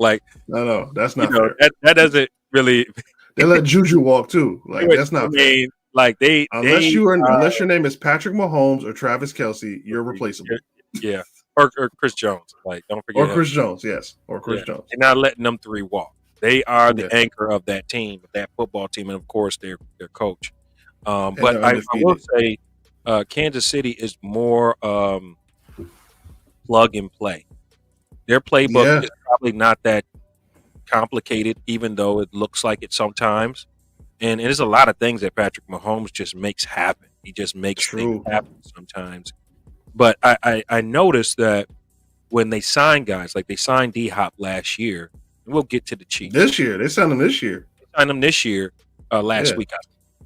No, that's not fair. That doesn't really. They let Juju walk too. That's not fair. Unless your name is Patrick Mahomes or Travis Kelce, you're replaceable. Yeah, or Chris Jones. Don't forget. Or Chris Jones, yes, or Chris Jones. They're not letting them 3 walk. They are the anchor of that team, that football team, and of course their coach. But I will say, Kansas City is more plug and play. Their playbook Yeah, is probably not that complicated, even though it looks like it sometimes. And there's a lot of things that Patrick Mahomes just makes happen. He just makes things true. happen sometimes. But I noticed that when they sign guys, like they signed D Hop last year, and we'll get to the Chiefs. This year, they signed him this year. They signed him this year, last Yeah, week.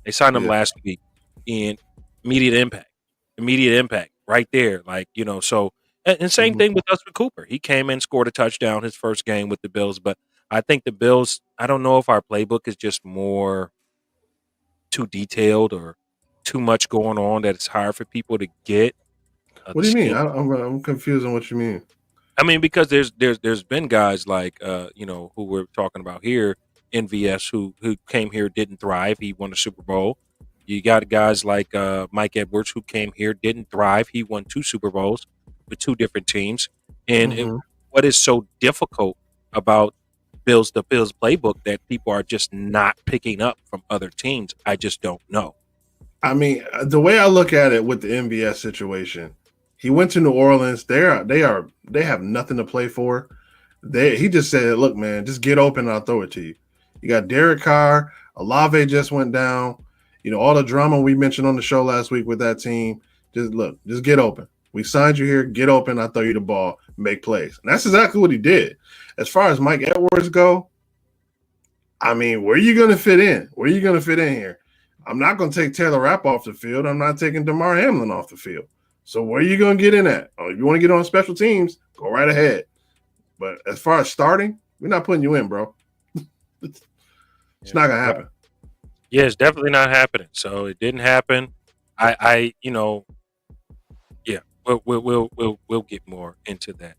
They signed him yeah. last week, and immediate impact right there. Like, so, and same Mhm. thing with Dustin Cooper. He came in, scored a touchdown his first game with the Bills, but I think the Bills, I don't know if our playbook is just more too detailed or too much going on that it's hard for people to get What the do you mean? scheme. I'm confused on what you mean. I mean, because there's been guys like who we're talking about here, NVS, who came here, didn't thrive. He won a Super Bowl. You got guys like Mike Edwards, who came here, didn't thrive. He won 2 Super Bowls with 2 different teams. And Hmm. what is so difficult about the Bills playbook that people are just not picking up from other teams? I just don't know. I mean, the way I look at it with the MVS situation, he went to New Orleans. They have nothing to play for. He just said, "Look, man, just get open and I'll throw it to you." You got Derek Carr, Olave just went down. All the drama we mentioned on the show last week with that team. Just get open. We signed you here. Get open. I'll throw you the ball. Make plays. And that's exactly what he did. As far as Mike Edwards go, I mean, where are you going to fit in? Where are you going to fit in here? I'm not going to take Taylor Rapp off the field. I'm not taking DeMar Hamlin off the field. So where are you going to get in at? Oh, if you want to get on special teams, go right ahead. But as far as starting, we're not putting you in, bro. It's not going to happen. Yeah, it's definitely not happening. So it didn't happen. Yeah, we'll get more into that.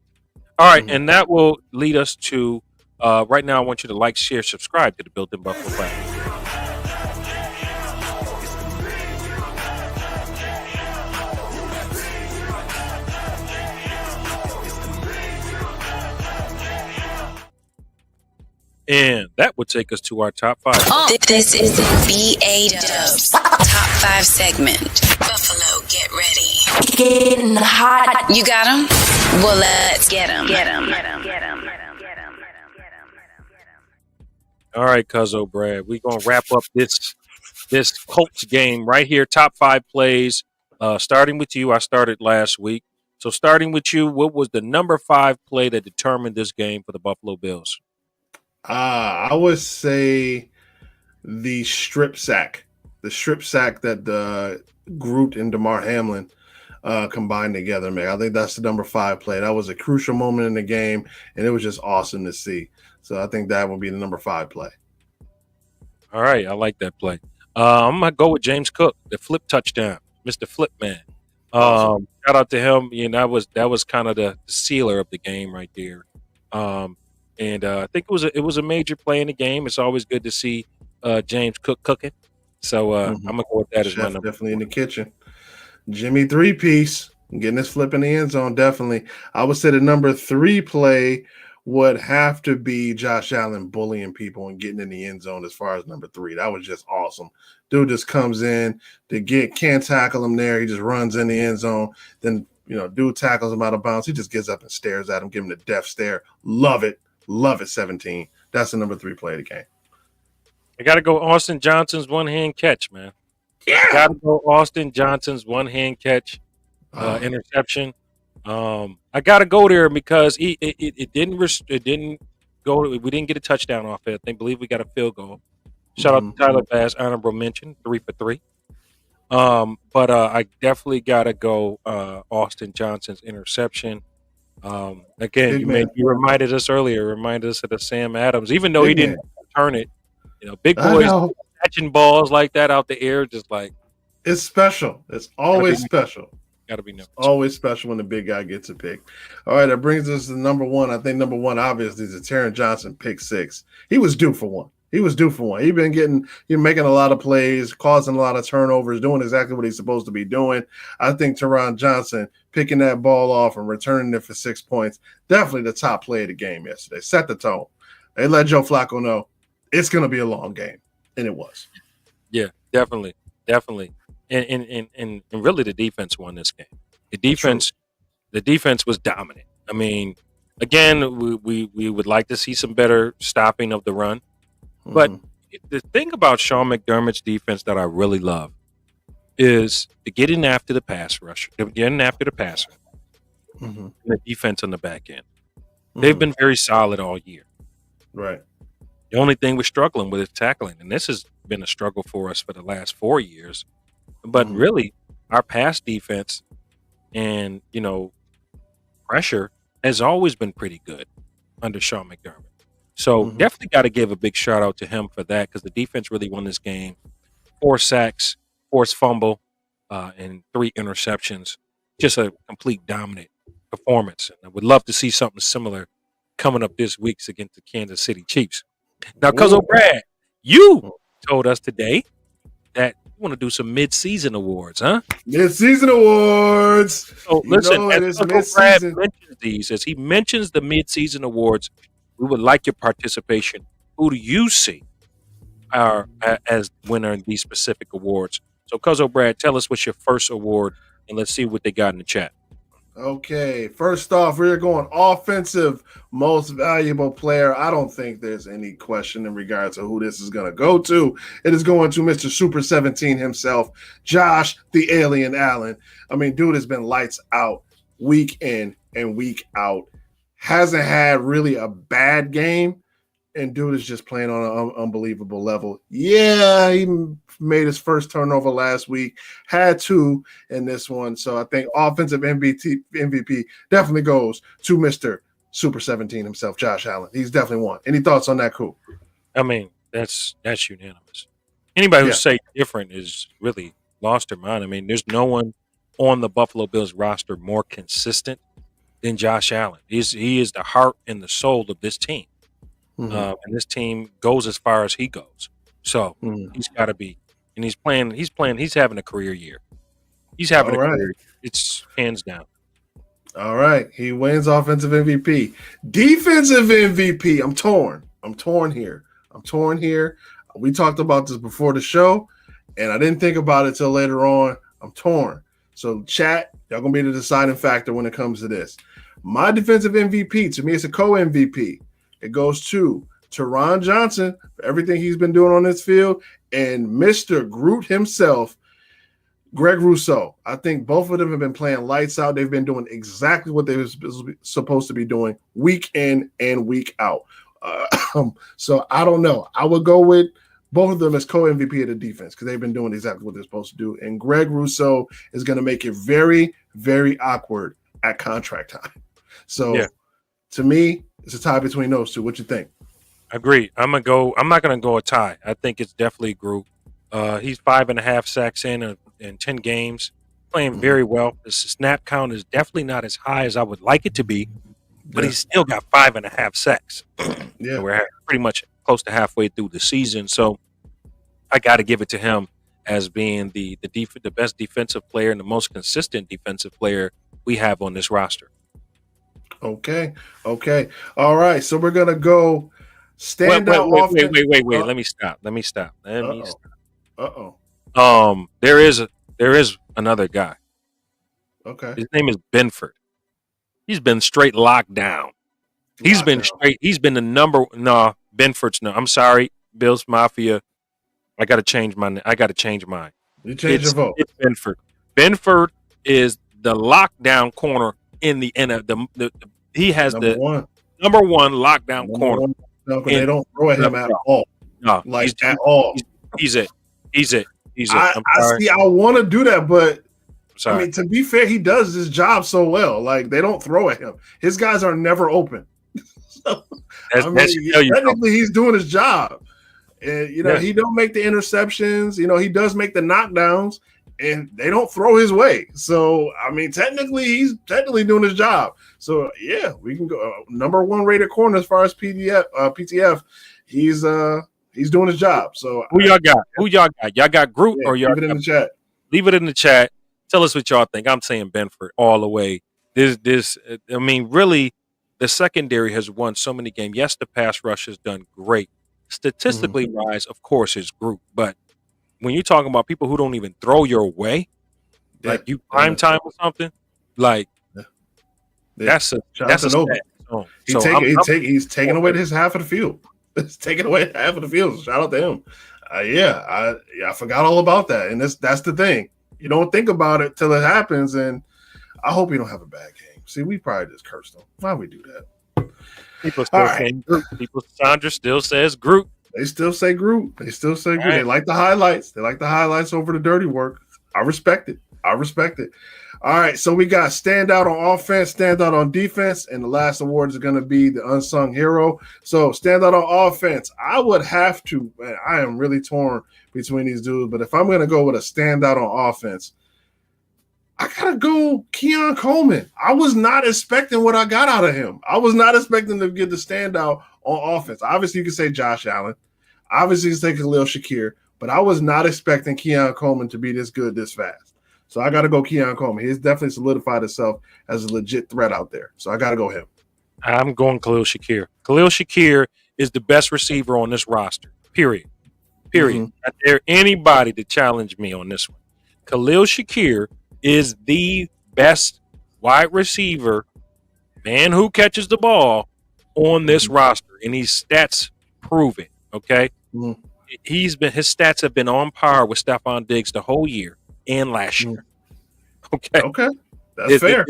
All right, Mhm. and that will lead us to right now. I want you to like, share, subscribe to the Built in Buffalo platform. And that would take us to our top 5. This is the BAW Top 5 segment. Buffalo, get ready. Getting hot. You got them? Well, let's get them. All right, Cuzzo Brad, we're gonna wrap up this Colts game right here. Top 5 plays. Starting with you, I started last week. So starting with you, what was the number 5 play that determined this game for the Buffalo Bills? I would say the strip sack. The strip sack that Groot and DeMar Hamlin combined together, man. I think that's the number 5 play. That was a crucial moment in the game, and it was just awesome to see. So I think that would be the number 5 play. All right, I like that play. I'm gonna go with James Cook, the flip touchdown, Mr. Flip Man. Awesome. Shout out to him. That was kind of the sealer of the game right there. And I think it was a major play in the game. It's always good to see James Cook cooking. So I'm gonna go with that as my Chef number. definitely in the kitchen. Jimmy 3-piece getting his flip in the end zone. Definitely, I would say the number 3 play would have to be Josh Allen bullying people and getting in the end zone. As far as number 3, that was just awesome. Dude just comes in can't tackle him there. He just runs in the end zone. Then dude tackles him out of bounds. He just gets up and stares at him, give him the death stare. Love it. 17. That's the number 3 play of the game. I got to go Austin Johnson's one-hand catch, man. Yeah. Got to go Austin Johnson's one-hand catch interception. I got to go there because it didn't go. We didn't get a touchdown off it. I believe we got a field goal. Shout out to Tyler Bass, honorable mention, 3 for 3. But I definitely got to go Austin Johnson's interception. Again, you reminded us earlier. Reminded us of the Sam Adams, even though he didn't return it. Big boys catching balls like that out the air, just like it's special. It's always special. Got to be known. Always special when the big guy gets a pick. All right, that brings us to number 1. I think number 1 obviously is the Taron Johnson pick 6. He was due for one. He's been making a lot of plays, causing a lot of turnovers, doing exactly what he's supposed to be doing. I think Taron Johnson picking that ball off and returning it for 6 points, definitely the top play of the game yesterday. Set the tone. They let Joe Flacco know it's going to be a long game, and it was. Yeah, definitely. And really the defense won this game. The defense was dominant. I mean, Again, we would like to see some better stopping of the run. But the thing about Sean McDermott's defense that I really love is the getting after the pass rush, getting after the passer, and the defense on the back end. They've been very solid all year. Right. The only thing we're struggling with is tackling, and this has been a struggle for us for the last 4 years. But really, our pass defense and pressure has always been pretty good under Sean McDermott. So definitely got to give a big shout out to him for that, because the defense really won this game. 4 sacks, forced fumble, and 3 interceptions. Just a complete dominant performance. And I would love to see something similar coming up this week against the Kansas City Chiefs. Now, Cuzzo Brad, you told us today that you want to do some mid-season awards, huh? Mid-season awards. So listen, as Cuzzo Brad mentions these, as he mentions the mid-season awards, we would like your participation. Who do you see as winner in these specific awards? So, Cuzzo Brad, tell us what's your first award, and let's see what they got in the chat. Okay, first off, we're going offensive most valuable player. I don't think there's any question in regards to who this is going to go to. It is going to Mr. Super 17 himself, Josh the Alien Allen. I mean, dude has been lights out week in and week out. Hasn't had really a bad game, and dude is just playing on an unbelievable level. Yeah, he made his first turnover last week, had 2 in this one. So I think offensive MVP definitely goes to Mr. Super 17 himself, Josh Allen. He's definitely won. Any thoughts on that, Cool? I mean, that's unanimous. Anybody who say different is really lost their mind. I mean, there's no one on the Buffalo Bills roster more consistent than Josh Allen. He is the heart and the soul of this team. And this team goes as far as he goes. So he's got to be, and he's having a career year. He's having a career year. It's hands down. All right. He wins offensive MVP. Defensive MVP. I'm torn here. We talked about this before the show, and I didn't think about it till later on. I'm torn. So chat, y'all going to be the deciding factor when it comes to this. My defensive MVP, to me, it's a co-MVP. It goes to Teron Johnson for everything he's been doing on this field, and Mr. Groot himself, Greg Rousseau. I think both of them have been playing lights out. They've been doing exactly what they were supposed to be doing week in and week out. So I don't know. I would go with both of them as co-MVP of the defense because they've been doing exactly what they're supposed to do. And Greg Rousseau is going to make it very, very awkward at contract time. So to me, it's a tie between those two. What you think? Agree. I'm not gonna go a tie. I think it's definitely Groot. He's 5.5 sacks in 10 games, playing very well. The snap count is definitely not as high as I would like it to be, but he's still got 5.5 sacks. So we're pretty much close to halfway through the season. So I got to give it to him as being the best defensive player and the most consistent defensive player we have on this roster. Okay. All right. So we're gonna go standout. Wait. Let me stop. Uh-oh. There is another guy. Okay. His name is Benford. He's been straight locked down. He's been the number. No, Benford's no. I'm sorry, Bills Mafia. I got to change mine. You change your vote. It's Benford. Benford is the lockdown corner in the NFL. He has number one lockdown corner. No, they don't throw at him at all. No, at all. He's it. I see. I want to do that, but I mean, to be fair, he does his job so well. Like they don't throw at him. His guys are never open. So, technically, he's doing his job, and he don't make the interceptions. He does make the knockdowns, and they don't throw his way. So I mean, technically, he's doing his job. So yeah, we can go number 1 rated corner as far as PTF. He's doing his job. So who y'all got? Y'all got Groot or y'all? Leave it in the chat. Leave it in the chat. Tell us what y'all think. I'm saying Benford all the way. I mean, really, the secondary has won so many games. Yes, the pass rush has done great. Statistically wise, of course, it's Groot. But when you're talking about people who don't even throw your way, like you prime time or something, like that's a stat. zone. So He's taking away his half of the field. It's taking away half of the field. Shout out to him. I forgot all about that. And that's the thing. You don't think about it till it happens, and I hope you don't have a bad game. See, we probably just cursed him. Why we do that? People still saying Groot. Sandra still says Groot. They still say Groot. Right. They like the highlights. They like the highlights over the dirty work. I respect it. All right, so we got standout on offense, standout on defense, and the last award is going to be the unsung hero. So standout on offense, I would have to, man, I am really torn between these dudes, but if I'm going to go with a standout on offense, I got to go Keon Coleman. I was not expecting what I got out of him. I was not expecting to get the standout on offense. Obviously, you can say Josh Allen. Obviously, you can say Khalil Shakir, but I was not expecting Keon Coleman to be this good this fast. So I got to go Keon Coleman. He's definitely solidified himself as a legit threat out there. So I got to go him. I'm going Khalil Shakir. Khalil Shakir is the best receiver on this roster, period. Mm-hmm. Not there anybody to challenge me on this one. Khalil Shakir is the best wide receiver, man who catches the ball on this roster, and his stats prove it, okay? Mm-hmm. His stats have been on par with Stephon Diggs the whole year and last year. Okay. That's fair.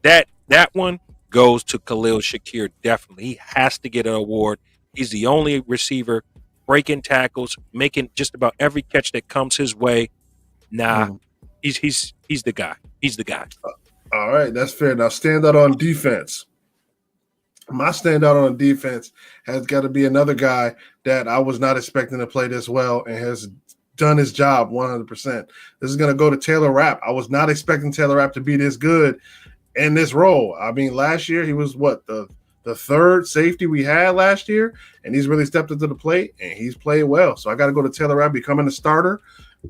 That one goes to Khalil Shakir, definitely. He has to get an award. He's the only receiver breaking tackles, making just about every catch that comes his way. He's the guy. He's the guy. All right, that's fair. Now stand out on defense. My standout on defense has got to be another guy that I was not expecting to play this well and has done his job 100%. This is going to go to Taylor Rapp. I was not expecting Taylor Rapp to be this good in this role. I mean, last year he was the third safety we had last year, and he's really stepped into the plate, and he's played well. So I got to go to Taylor Rapp, becoming a starter,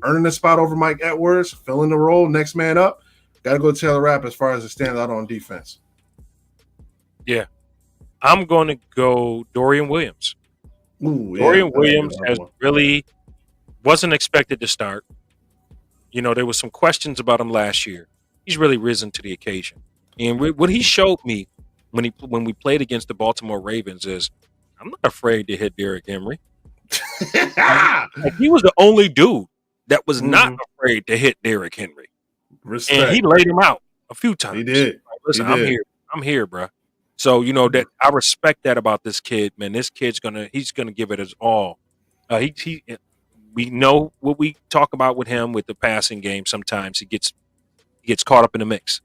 earning the spot over Mike Edwards, filling the role, next man up. Got to go to Taylor Rapp as far as a standout on defense. Yeah. I'm going to go Dorian Williams. Ooh, Dorian Williams really wasn't expected to start. You know, there was some questions about him last year. He's really risen to the occasion. And what he showed me when we played against the Baltimore Ravens is I'm not afraid to hit Derrick Henry. He was the only dude that was not afraid to hit Derrick Henry. Respect. And he laid him out a few times. He did. Listen, I'm here, bro. So, you know, that I respect that about this kid, man. This kid's he's gonna give it his all. We know what we talk about with him with the passing game. Sometimes he gets caught up in the mix,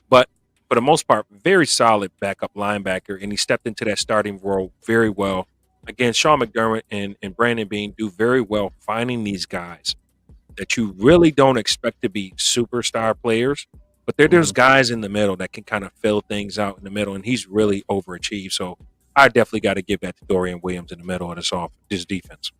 but for the most part, very solid backup linebacker, and he stepped into that starting role very well. Again, Sean McDermott and Brandon Beane do very well finding these guys that you really don't expect to be superstar players. But there's guys in the middle that can kind of fill things out in the middle, and he's really overachieved. So I definitely got to give that to Dorian Williams in the middle of this defense.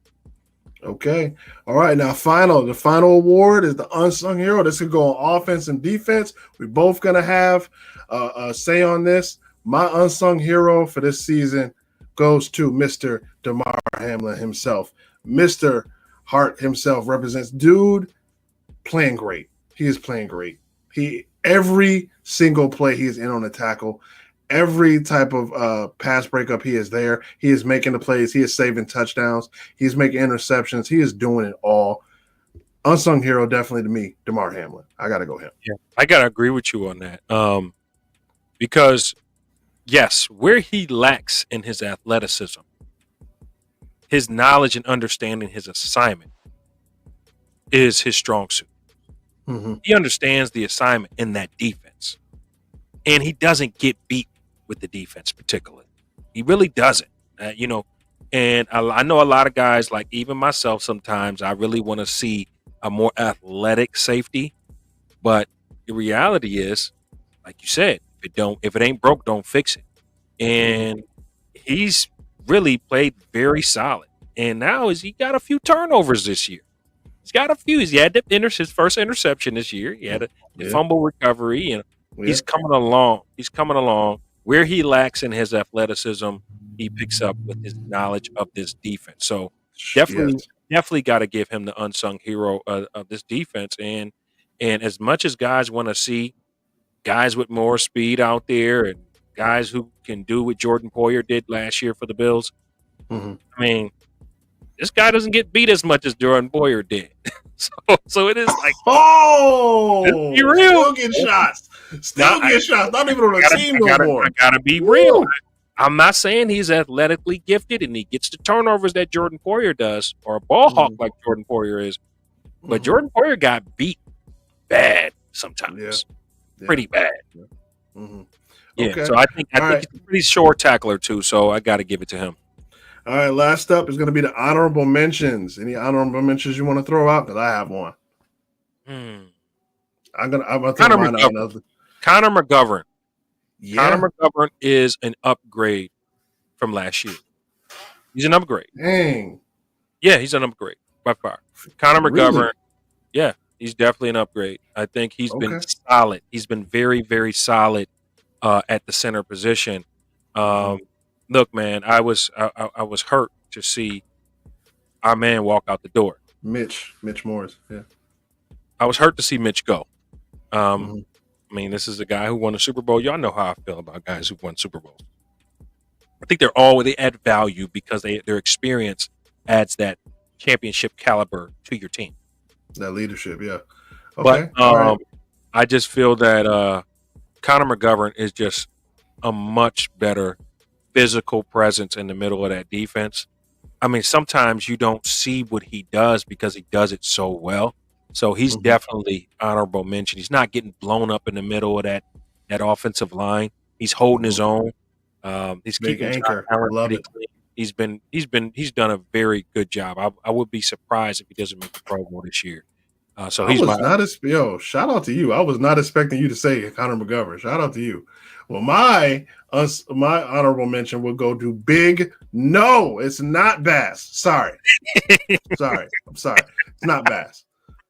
Okay. All right. Now, the final award is the unsung hero. This could go on offense and defense. We're both going to have a say on this. My unsung hero for this season goes to Mr. Damar Hamlin himself. Mr. Hart himself represents dude playing great. He is playing great. Every single play he is in on the tackle, every type of pass breakup, he is there. He is making the plays. He is saving touchdowns. He's making interceptions. He is doing it all. Unsung hero, definitely to me, Damar Hamlin. I got to go him. Yeah, I got to agree with you on that. Because, yes, where he lacks in his athleticism, his knowledge and understanding his assignment is his strong suit. Mm-hmm. He understands the assignment in that defense. And he doesn't get beat with the defense particularly. He really doesn't. And I know a lot of guys, like even myself, sometimes I really want to see a more athletic safety. But the reality is, like you said, if it ain't broke, don't fix it. And he's really played very solid. And now he got a few turnovers this year. He's got a few. He had his first interception this year. He had a fumble recovery. He's coming along. Where he lacks in his athleticism, he picks up with his knowledge of this defense. So definitely got to give him the unsung hero of this defense. And as much as guys want to see guys with more speed out there and guys who can do what Jordan Poyer did last year for the Bills. Mm-hmm. I mean, this guy doesn't get beat as much as Jordan Poyer did. So it is like, oh, be real. Still get shots. Still get shots. Not even on the team no more. I gotta be real. I'm not saying he's athletically gifted and he gets the turnovers that Jordan Poyer does, or a ball hawk like Jordan Poyer is. But Jordan Poyer got beat bad sometimes. Yeah. Pretty bad. Yeah. Mm-hmm. Yeah. Okay. So I think he's a pretty short tackler too. So I got to give it to him. All right. Last up is going to be the honorable mentions. Any honorable mentions you want to throw out? Because I have one. I'm gonna throw mine out. Connor McGovern. Yeah. Connor McGovern is an upgrade from last year. He's an upgrade. Dang. Yeah, he's an upgrade by far. Connor McGovern. Yeah, he's definitely an upgrade. I think he's been solid. He's been very, very solid at the center position. Look, man, I was hurt to see our man walk out the door. Mitch Morris. Yeah. I was hurt to see Mitch go. I mean, this is a guy who won a Super Bowl. Y'all know how I feel about guys who won Super Bowls. I think they add value because their experience adds that championship caliber to your team. That leadership, yeah. Okay. But I just feel that Connor McGovern is just a much better physical presence in the middle of that defense. I mean, sometimes you don't see what he does because he does it so well. So he's definitely honorable mention. He's not getting blown up in the middle of that offensive line. He's holding his own. He's big keeping anchor. I love it. He's done a very good job. I would be surprised if he doesn't make the Pro Bowl this year. So he's shout out to you. I was not expecting you to say Connor McGovern. Shout out to you. Well, my honorable mention will go to Big No. It's not Bass. Sorry. I'm sorry. It's not Bass.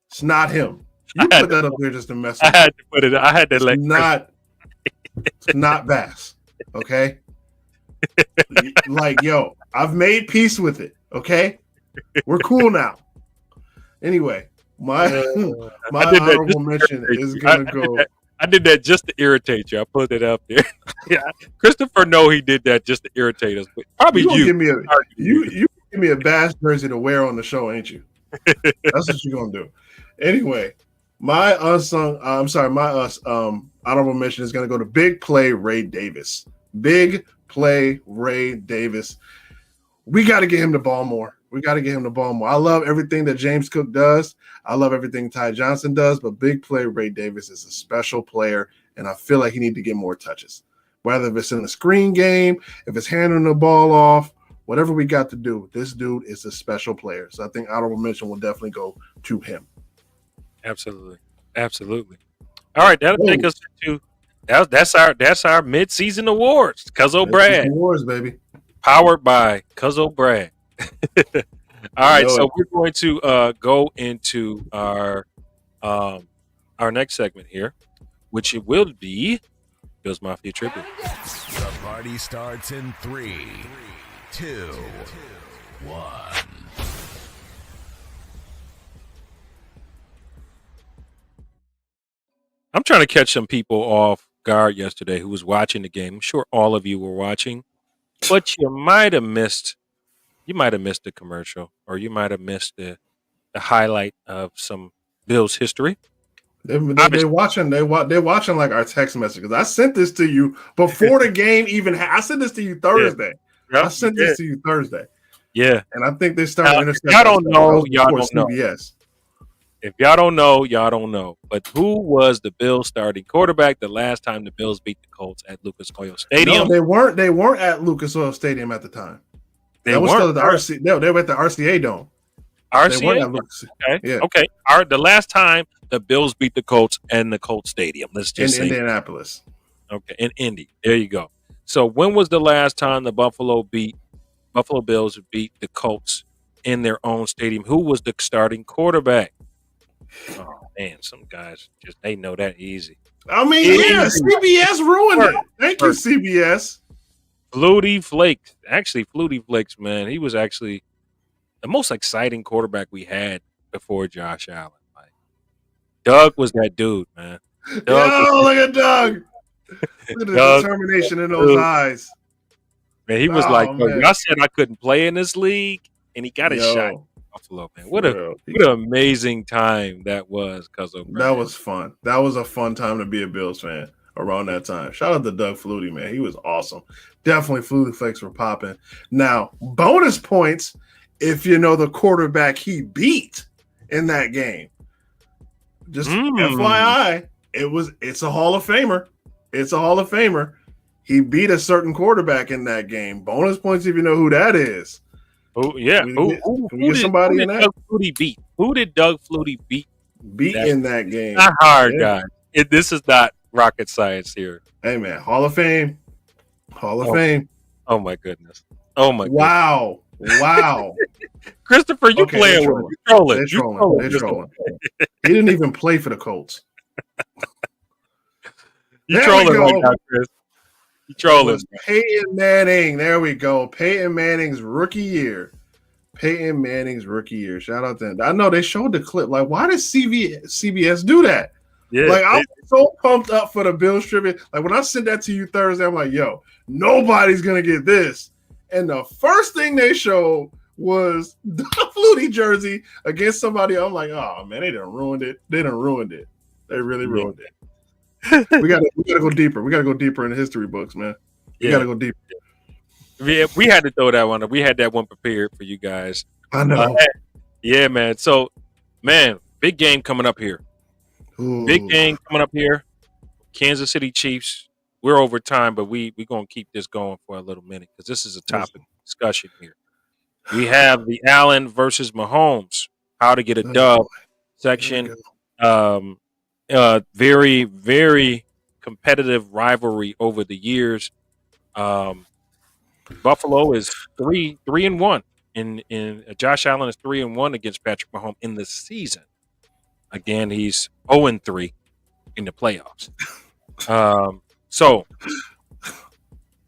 It's not him. You put that up there just to mess with me. I had to put it. I had to let. It's not Bass. Okay. Like, yo, I've made peace with it. Okay, we're cool now. Anyway, my honorable mention is gonna go. I did that just to irritate you. I put it up there. Yeah, Christopher, he did that just to irritate us. But probably you. You give me a Bass jersey to wear on the show, ain't you? That's what you're gonna do. Anyway, my honorable mention is gonna go to Big Play Ray Davis. Big Play Ray Davis. We got to get him the ball more. I love everything that James Cook does. I love everything Ty Johnson does, but Big Play Ray Davis is a special player, and I feel like he needs to get more touches. Whether if it's in a screen game, if it's handing the ball off, whatever we got to do, this dude is a special player. So I think honorable mention will definitely go to him. Absolutely. All right, that'll take us to that's our mid-season awards. Cuzzo Brad awards, baby. Powered by Cuzzo Brad. All right, so we're going to go into our next segment here, which it will be Bills Mafia Tribute. The party starts in 3, 2, 1. I'm trying to catch some people off guard yesterday who was watching the game. I'm sure all of you were watching, but you might have missed the commercial, or you might have missed the highlight of some Bills history. They're watching like our text messages. I sent this to you before the game even. I sent this to you Thursday. Yeah. I sent this to you Thursday. Yeah, and I think they started intercepting. Y'all don't know. CBS. If y'all don't know, y'all don't know. But who was the Bills starting quarterback the last time the Bills beat the Colts at Lucas Oil Stadium? No, they weren't at Lucas Oil Stadium at the time. They were still at the RCA. No, they were at the RCA Dome. RCA. They weren't at Lucas. Okay. Yeah. Okay. All right. The last time the Bills beat the Colts in the Colts Stadium. Let's just say Indianapolis. Okay. In Indy. There you go. So when was the last time the Buffalo Bills beat the Colts in their own stadium? Who was the starting quarterback? Oh man, some guys they know that easy. I mean, CBS ruined it. Thank you, CBS. Flutie Flakes. Actually, Flutie Flakes, man, he was actually the most exciting quarterback we had before Josh Allen. Like, Doug was that dude, man. Look at Doug. Look at the Doug, determination in those eyes. man, he was Oh, like, "Yo, man. y'all said I couldn't play in this league," and he got his shot. Yo, Buffalo, man. for real. What an amazing time that was, Cuzzo That Brad. was fun. That was a fun time to be a Bills fan around that time. Shout out to Doug Flutie, man. He was awesome. Definitely Flutie Flakes were popping. Now, bonus points if you know the quarterback he beat in that game. Just FYI, it's a Hall of Famer. It's a Hall of Famer. He beat a certain quarterback in that game. Bonus points if you know who that is. Oh yeah, Can we get somebody in that? Doug Flutie beat? Who did Doug Flutie beat? In that game. Not hard, Yeah. guys. This is not rocket science here. Hey man, Hall of Fame. Hall of Fame. Oh my goodness. Oh my goodness. Wow. Christopher, you Okay, playing they're with him. You're trolling. They're trolling. He didn't even play for the Colts. You're There trolling we go. right now, Chris. You're trolling. Peyton Manning. There we go. Peyton Manning's rookie year. Peyton Manning's rookie year. Shout out to them. I know they showed the clip. Like, why does CBS do that? Yeah, Like, I'm so pumped up for the Bills trivia. Like, when I sent that to you Thursday, I'm like, yo, nobody's going to get this. And the first thing they showed was the Flutie jersey against somebody. I'm like, oh, man, they done ruined it. They really ruined it. We gotta go deeper. We gotta go deeper in the history books, man. We gotta go deeper. Yeah, we had to throw that one up. We had that one prepared for you guys. I know. Yeah, man. So, man, big game coming up here. Big game coming up here. Kansas City Chiefs. We're over time, but we're going to keep this going for a little minute because this is a topic of discussion here. We have the Allen versus Mahomes, how to get a dub section. Very, very competitive rivalry over the years. Buffalo is 3-1, and Josh Allen is 3-1 against Patrick Mahomes in the season. Again, he's 0-3 in the playoffs. So,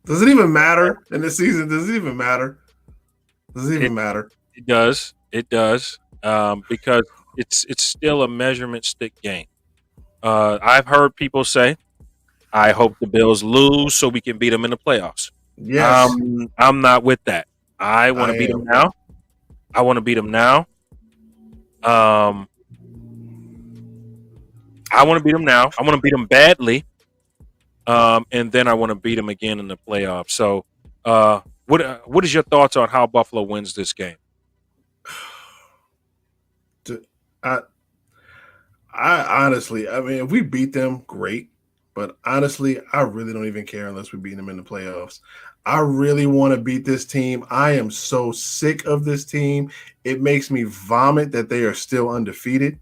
does it even matter in this season? Does it even matter? Does it even matter? It does. It does. Because it's still a measurement stick game. I've heard people say, I hope the Bills lose so we can beat them in the playoffs. Yes. I'm not with that. I want to beat them now. I want to beat them now. I want to beat them now. I want to beat them badly. And then I want to beat them again in the playoffs. So, what is your thoughts on how Buffalo wins this game? I honestly, I mean, if we beat them, great. But honestly, I really don't even care unless we beat them in the playoffs. I really want to beat this team. I am so sick of this team. It makes me vomit that they are still undefeated.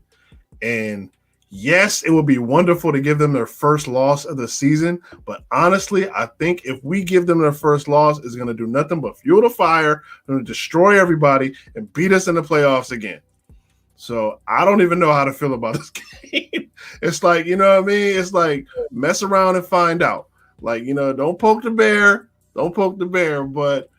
And yes, it would be wonderful to give them their first loss of the season. But honestly, I think if we give them their first loss, it's going to do nothing but fuel the fire, going to destroy everybody, and beat us in the playoffs again. So I don't even know how to feel about this game. It's like, you know what I mean? It's like mess around and find out. Like, you know, don't poke the bear. Don't poke the bear. But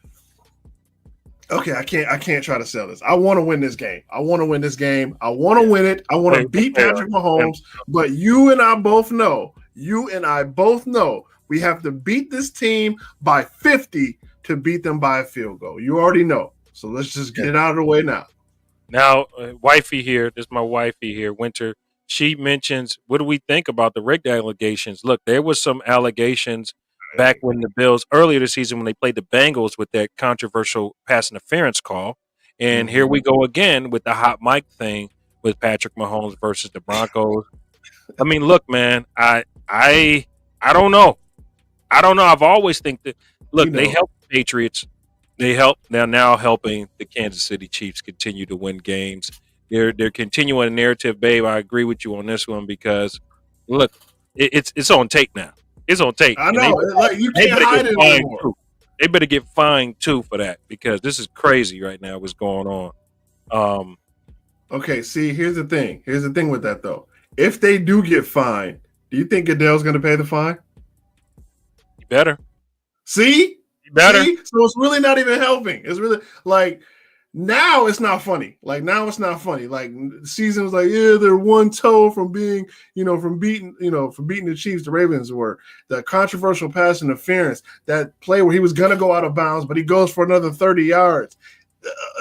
okay, I can't try to sell this. I want to win this game. I want to win this game. I want to win it. I want to beat Patrick Mahomes. But you and I both know we have to beat this team by 50 to beat them by a field goal. You already know. So let's just get it out of the way now. Now, wifey here, this is my wifey here, Winter. She mentions, what do we think about the rigged allegations? Look, there was some allegations back when the Bills, earlier this season when they played the Bengals with that controversial pass interference call. And here we go again with the hot mic thing with Patrick Mahomes versus the Broncos. I mean, look, man, I don't know. I don't know. I've always think that, look, they helped the Patriots. They're now helping the Kansas City Chiefs continue to win games. They're continuing a narrative, babe. I agree with you on this one because, look, it's on tape now. It's on tape. I know. You can't hide it anymore. They better get fined too for that because this is crazy right now. What's going on? Okay. See, here's the thing. Here's the thing with that though. If they do get fined, do you think Goodell's going to pay the fine? You better. See. Better. See? So it's really not even helping. It's really like Now it's not funny. Like now it's not funny. Like the season was like, yeah, they're one toe from being, from beating the Chiefs. The Ravens were the controversial pass interference, that play where he was gonna go out of bounds, but he goes for another 30 yards.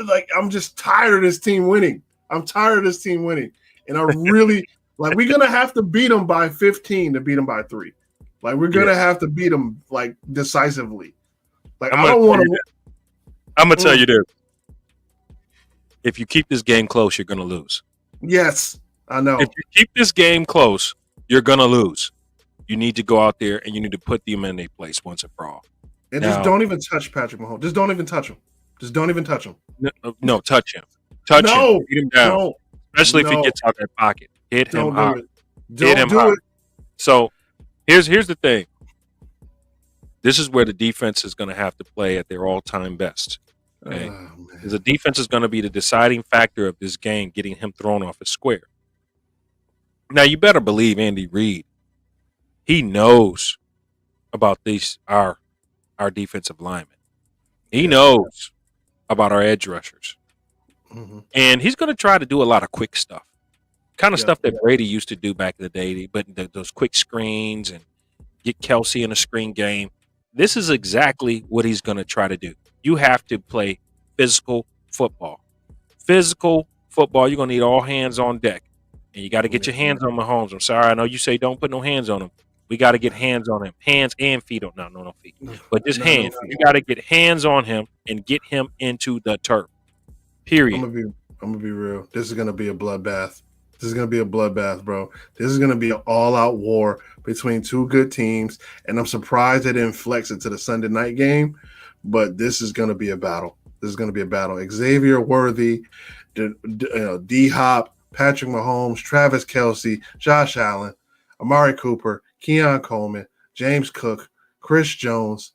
Like I'm just tired of this team winning. I'm tired of this team winning, and I really like. We're gonna have to beat them by 15 to beat them by 3. Like we're gonna have to beat them like decisively. Like I don't want to. I'm gonna tell you this. If you keep this game close, you're going to lose. Yes, I know. If you keep this game close, you're going to lose. You need to go out there and you need to put them in their place once and for all. And just don't even touch Patrick Mahomes. Just don't even touch him. Just don't even touch him. No, touch him. Touch him. Beat him down. No, especially if he gets out that pocket. Hit him hard. Hit him hard. So here's the thing. This is where the defense is going to have to play at their all-time best. Okay. The defense is going to be the deciding factor of this game, getting him thrown off his square. Now, you better believe Andy Reid. He knows about our defensive linemen. He knows about our edge rushers. Mm-hmm. And he's going to try to do a lot of quick stuff. Kind of stuff that Brady used to do back in the day, but those quick screens and get Kelsey in a screen game. This is exactly what he's going to try to do. You have to play physical football. Physical football, you're going to need all hands on deck. And you got to get your hands on Mahomes. I'm sorry, I know you say don't put no hands on him. We got to get hands on him. Hands and feet. No feet. But just hands. You got to get hands on him and get him into the turf. Period. I'm going to be real. This is going to be a bloodbath. This is going to be a bloodbath, bro. This is going to be an all-out war between two good teams. And I'm surprised they didn't flex it to the Sunday night game. But this is going to be a battle. This is going to be a battle. Xavier Worthy, D-Hop, Patrick Mahomes, Travis Kelce, Josh Allen, Amari Cooper, Keon Coleman, James Cook, Chris Jones,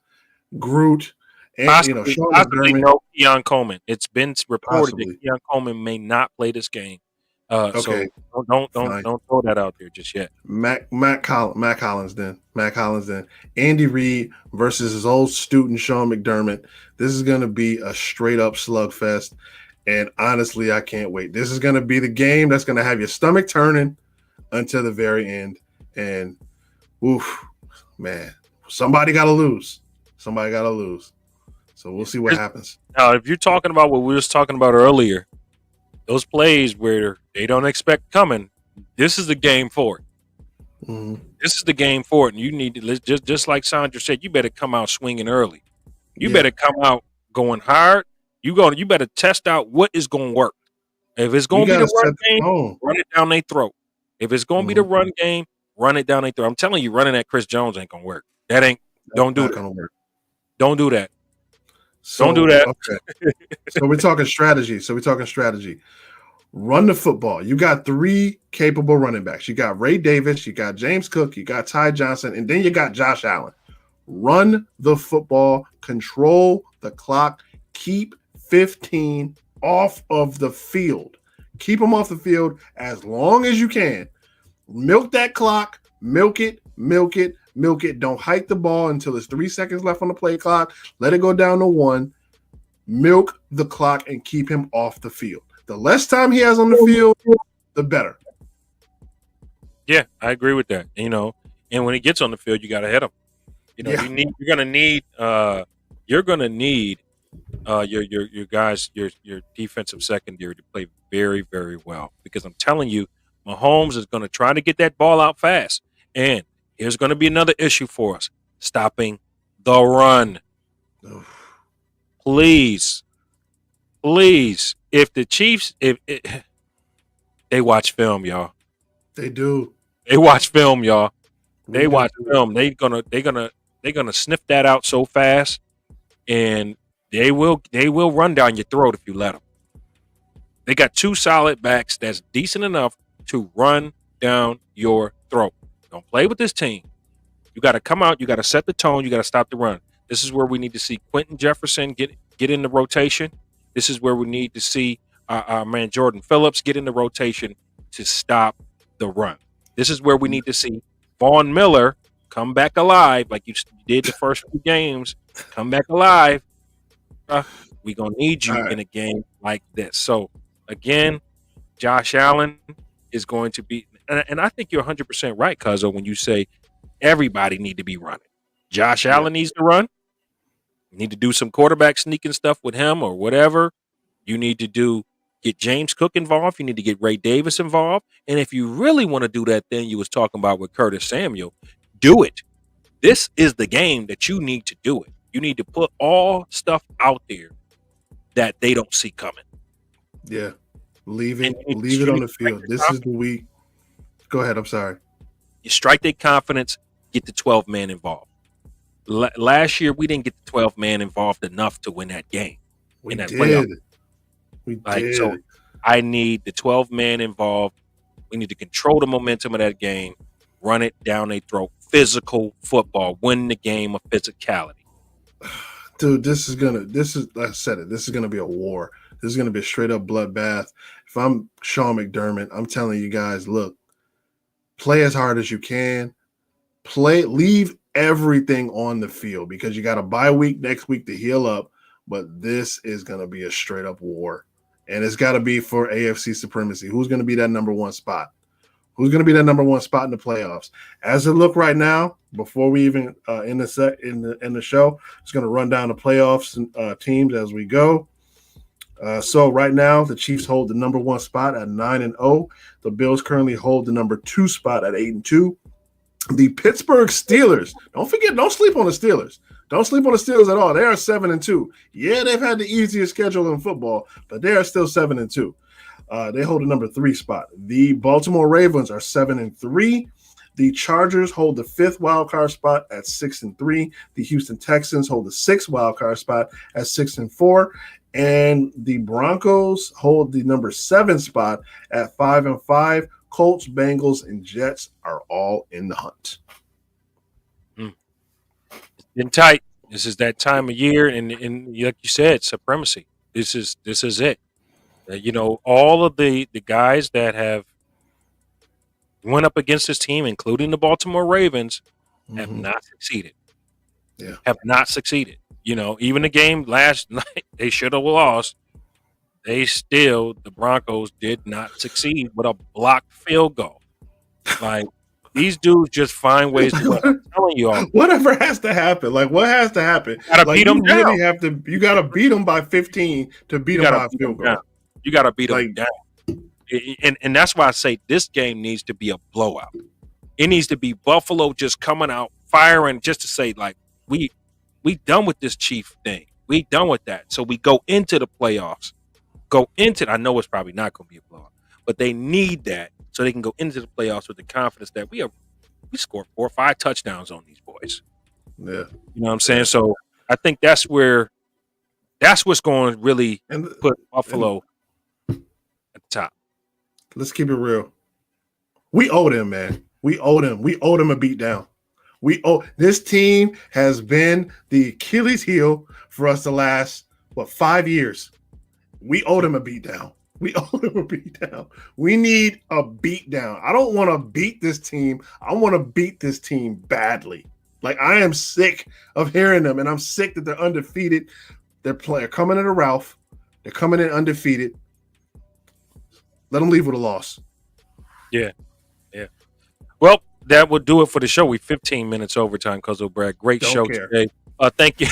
Groot, and possibly, Sean possibly McDermott. no Keon Coleman. It's been reported Possibly. that Keon Coleman may not play this game. Okay. So don't throw that out there just yet. Matt Collins then. Andy Reid versus his old student Sean McDermott. This is going to be a straight up slugfest. And honestly, I can't wait. This is going to be the game that's going to have your stomach turning until the very end. And oof, man, somebody got to lose. So we'll see what happens. Now, if you're talking about what we was talking about earlier, those plays where they don't expect coming, this is the game for it. Mm-hmm. This is the game for it. And you need to, just like Sandra said, you better come out swinging early. You better come out going hard. You better test out what is going to work. If it's going to be the run game, run it down their throat. If it's going to be the run game, run it down their throat. I'm telling you, running at Chris Jones ain't going to work. Don't do that. Don't do that. Don't do that. Okay. So we're talking strategy. Run the football. You got 3 capable running backs. You got Ray Davis, you got James Cook, you got Ty Johnson, and then you got Josh Allen. Run the football, control the clock, keep 15 off of the field. Keep them off the field as long as you can. Milk that clock, milk it. Don't hike the ball until there's 3 seconds left on the play clock. Let it go down to 1. Milk the clock and keep him off the field. The less time he has on the field, the better. Yeah, I agree with that. And when he gets on the field, you got to hit him. You're gonna need your guys, your defensive secondary to play very, very well, because I'm telling you, Mahomes is going to try to get that ball out fast. And here's going to be another issue for us: stopping the run. Please, if the Chiefs, they watch film, y'all. They do. They watch film, y'all. They watch film. They're gonna sniff that out so fast, and they will run down your throat if you let them. They got 2 solid backs that's decent enough to run down your throat. Don't play with this team. You got to come out. You got to set the tone. You got to stop the run. This is where we need to see Quentin Jefferson get in the rotation. This is where we need to see our man Jordan Phillips get in the rotation to stop the run. This is where we need to see Vaughn Miller come back alive like you did the first few games. Come back alive. We're going to need you in a game like this. So again, Josh Allen is going to be, and I think you're 100% right, Cuzzo, when you say everybody need to be running. Josh Allen needs to run. You need to do some quarterback sneaking stuff with him or whatever. You need to get James Cook involved. You need to get Ray Davis involved. And if you really want to do that thing you was talking about with Curtis Samuel, do it. This is the game that you need to do it. You need to put all stuff out there that they don't see coming. Yeah. Leave it on the field. This is the week. Go ahead. I'm sorry. You strike their confidence, get the 12-man involved. Last year, we didn't get the 12-man involved enough to win that game. We did. We did. So I need the 12-man involved. We need to control the momentum of that game, run it down their throat. Physical football, win the game of physicality. Dude, like I said it, this is gonna be a war. This is gonna be a straight up bloodbath. If I'm Sean McDermott, I'm telling you guys, look, play as hard as you can. Leave everything on the field because you got a bye week next week to heal up. But this is gonna be a straight up war. And it's gotta be for AFC supremacy. Who's gonna be that number one spot? Who's going to be that number one spot in the playoffs? As it look right now, before we even in the show, it's going to run down the playoffs teams as we go. So right now, the Chiefs hold the number one spot at 9-0. The Bills currently hold the number 2 spot at 8-2. The Pittsburgh Steelers. Don't sleep on the Steelers. Don't sleep on the Steelers at all. They are 7-2. Yeah, they've had the easiest schedule in football, but they are still 7-2. They hold the number 3 spot. The Baltimore Ravens are 7-3. The Chargers hold the 5th wildcard spot at 6-3. The Houston Texans hold the 6th wildcard spot at 6-4. And the Broncos hold the number 7 spot at 5-5. Colts, Bengals, and Jets are all in the hunt. It's been tight. This is that time of year, and like you said, supremacy. This is it. All of the guys that have went up against this team, including the Baltimore Ravens, have not succeeded. Yeah. Have not succeeded. Even the game last night, they should have lost. The Broncos did not succeed with a blocked field goal. Like, these dudes just find ways to win. I'm telling you all. Whatever has to happen. Like, what has to happen? You gotta beat them down. You got to beat them by 15 to beat them by a field goal. You got to beat them down. And that's why I say this game needs to be a blowout. It needs to be Buffalo just coming out, firing, just to say, like, we done with this Chief thing. We done with that. So we go into the playoffs. I know it's probably not going to be a blowout, but they need that so they can go into the playoffs with the confidence that we scored 4 or 5 touchdowns on these boys. Yeah. You know what I'm saying? So I think that's what's going to really put Buffalo at the top. Let's keep it real. We owe them, man. We owe them a beatdown. This team has been the Achilles heel for us the last 5 years. We owe them a beatdown. We need a beatdown. I don't want to beat this team. I want to beat this team badly. Like, I am sick of hearing them, and I'm sick that they're undefeated. They're coming in a Ralph. They're coming in undefeated. Let them leave with a loss. Yeah. Well, that will do it for the show. We 15 minutes overtime, Cuzzo Brad. Great show today. Thank you.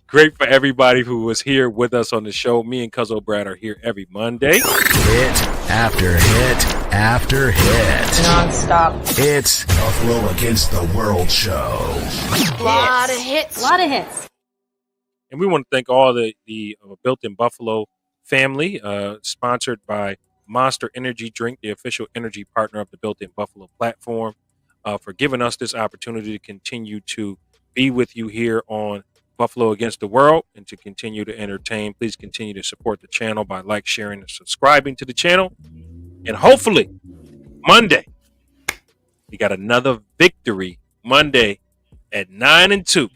Great for everybody who was here with us on the show. Me and Cuzzo Brad are here every Monday. Hit after hit after hit. Non-stop. It's Buffalo Against the World show. Lot of hits. And we want to thank all the Built-in Buffalo family, sponsored by Monster Energy Drink, the official energy partner of the Built-in Buffalo platform, for giving us this opportunity to continue to be with you here on Buffalo Against the World and to continue to entertain. Please continue to support the channel by sharing, and subscribing to the channel. And hopefully, Monday, we got another victory Monday at 9-2.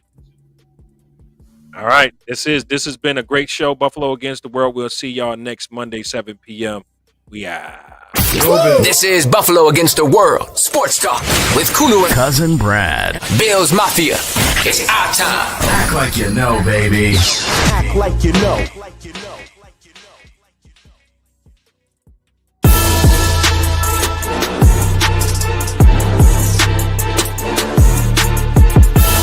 All right, this has been a great show, Buffalo Against the World. We'll see y'all next Monday, 7 p.m. We are. This is Buffalo Against the World Sports Talk with Kulu and Cuzin Brad. Bills Mafia. It's our time. Act like you know, baby. Act like you know.